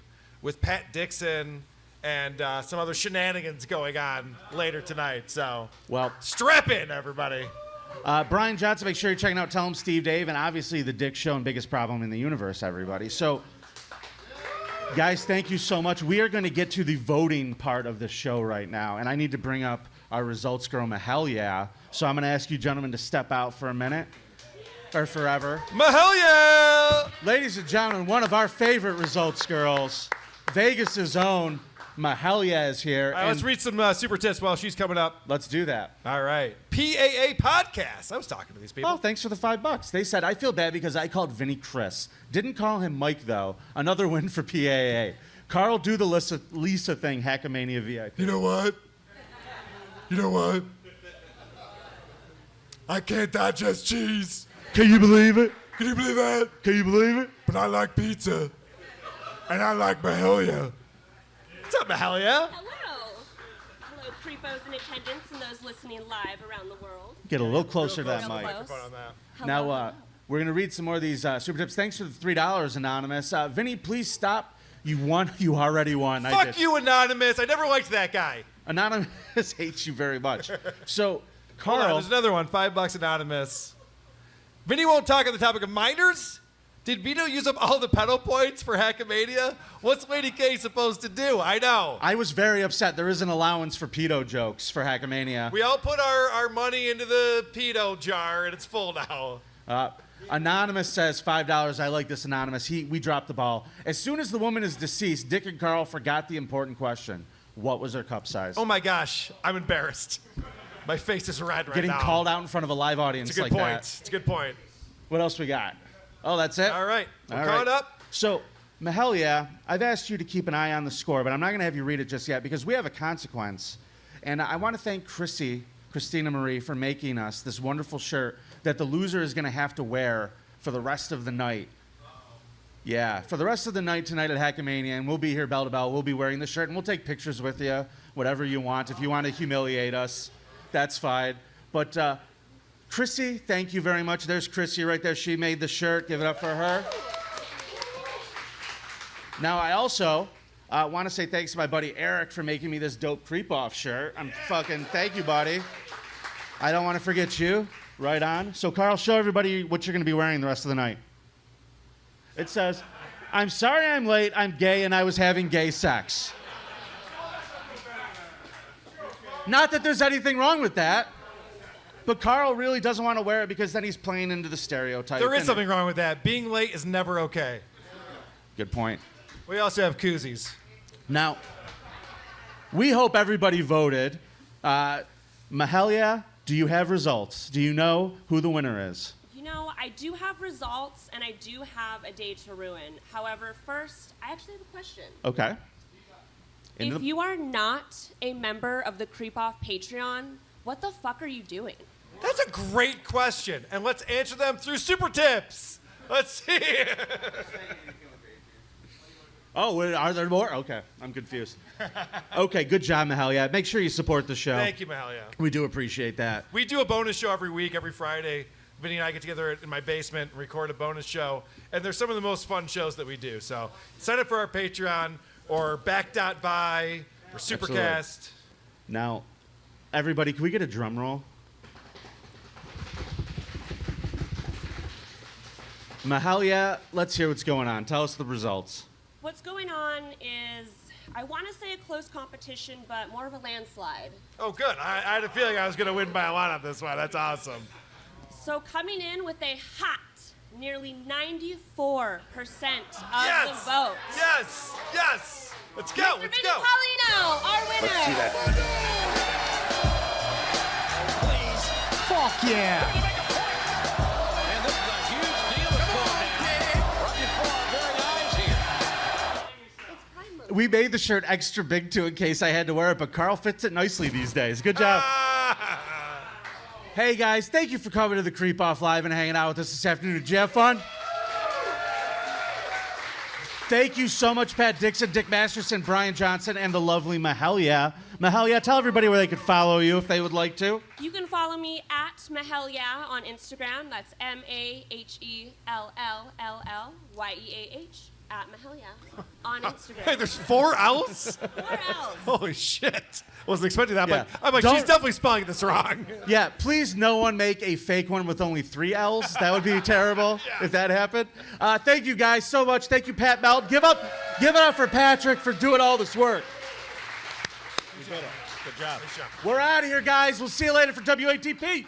with Pat Dixon and some other shenanigans going on later tonight. So, well, strap in, everybody. Bryan Johnson, make sure you're checking out Tell 'em Steve Dave, and obviously the Dick Show and Biggest Problem in the Universe, everybody. So, guys, thank you so much. We are going to get to the voting part of the show right now, and I need to bring up our results girl, Hell Yeah. So I'm going to ask you gentlemen to step out for a minute, or forever. Hell Yeah! Ladies and gentlemen, one of our favorite results girls, Vegas' own Hell Yeah is here. All right, let's read some super tips while she's coming up. Let's do that. All right. PAA Podcast. I was talking to these people. Oh, thanks for the $5. They said, I feel bad because I called Vinny Chris. Didn't call him Mike, though. Another win for PAA. Carl, do the Lisa thing, Hackamania VIP. You know what? I can't digest cheese. Can you believe it? Can you believe that? Can you believe it? But I like pizza. And I like Mahalia. What's up, Mahalia? Hello. Hello, creepos in attendance and those listening live around the world. Get a little closer to that mic. Hello. Now, we're going to read some more of these super tips. Thanks for the $3, Anonymous. Vinny, please stop. You won. You already won. Fuck you, Anonymous. I never liked that guy. Anonymous hates you very much. So, Carl. Hold on, there's another one. $5, Anonymous. Vinny won't talk on the topic of minors? Did Vito use up all the pedal points for Hackamania? What's Lady K supposed to do? I know. I was very upset. There is an allowance for pedo jokes for Hackamania. We all put our money into the pedo jar, and it's full now. Anonymous says $5. I like this, Anonymous. We dropped the ball. As soon as the woman is deceased, Dick and Carl forgot the important question. What was her cup size? Oh, my gosh. I'm embarrassed. My face is red right Getting now. called out in front of a live audience It's a like good point. that. It's a good point. What else we got? Oh, that's it? All right. We're All caught right. up. So, Mahalia, I've asked you to keep an eye on the score, but I'm not going to have you read it just yet because we have a consequence. And I want to thank Christina Marie, for making us this wonderful shirt that the loser is going to have to wear for the rest of the night. Yeah, for the rest of the night tonight at Hackamania, and we'll be here bell to bell. We'll be wearing the shirt, and we'll take pictures with you, whatever you want. If you want to humiliate us, that's fine. But Chrissy, thank you very much. There's Chrissy right there. She made the shirt. Give it up for her. Now, I also want to say thanks to my buddy Eric for making me this dope creep-off shirt. Thank you, buddy. I don't want to forget you. Right on. So, Carl, show everybody what you're going to be wearing the rest of the night. It says, I'm sorry I'm late, I'm gay, and I was having gay sex. Not that there's anything wrong with that, but Carl really doesn't want to wear it because then he's playing into the stereotype. There is something wrong with that. Being late is never okay. Good point. We also have koozies. Now, we hope everybody voted. Mahalia, do you have results? Do you know who the winner is? You know, I do have results, and I do have a day to ruin. However, first, I actually have a question. Okay. If you are not a member of the Creep Off Patreon, what the fuck are you doing? That's a great question, and let's answer them through super tips. Let's see. Oh, wait, are there more? Okay, I'm confused. Okay, good job, Mahalia. Make sure you support the show. Thank you, Mahalia. We do appreciate that. We do a bonus show every week, every Friday. Vinny and I get together in my basement and record a bonus show. And they're some of the most fun shows that we do. So sign up for our Patreon or back.by or Supercast. Absolutely. Now, everybody, can we get a drum roll? Mahalia, let's hear what's going on. Tell us the results. What's going on is, I want to say a close competition, but more of a landslide. Oh, good. I had a feeling I was going to win by a lot on this one. That's awesome. So coming in with a hot, nearly 94% of the vote. Yes! Yes! Let's go! Mr. Let's Vinnie go! Paulino, our winner. Let's see that. Fuck yeah! We made the shirt extra big too in case I had to wear it, but Karl fits it nicely these days. Good job. Hey guys, thank you for coming to the Creep Off Live and hanging out with us this afternoon. Did you have fun? Thank you so much, Pat Dixon, Dick Masterson, Bryan Johnson, and the lovely Mahalia. Mahalia, tell everybody where they could follow you if they would like to. You can follow me at Mahalia on Instagram. That's MAHELLLLYEAH at Mahalia on Instagram. Hey, there's 4 L's? 4 L's. Holy shit. Wasn't expecting that. Yeah. I'm like, Don't- she's definitely spelling this wrong. Yeah, please no one make a fake one with only 3 L's. That would be terrible if that happened. Thank you guys so much. Thank you, Pat Melt. Give it up for Patrick for doing all this work. Good job. We're out of here, guys. We'll see you later for WATP.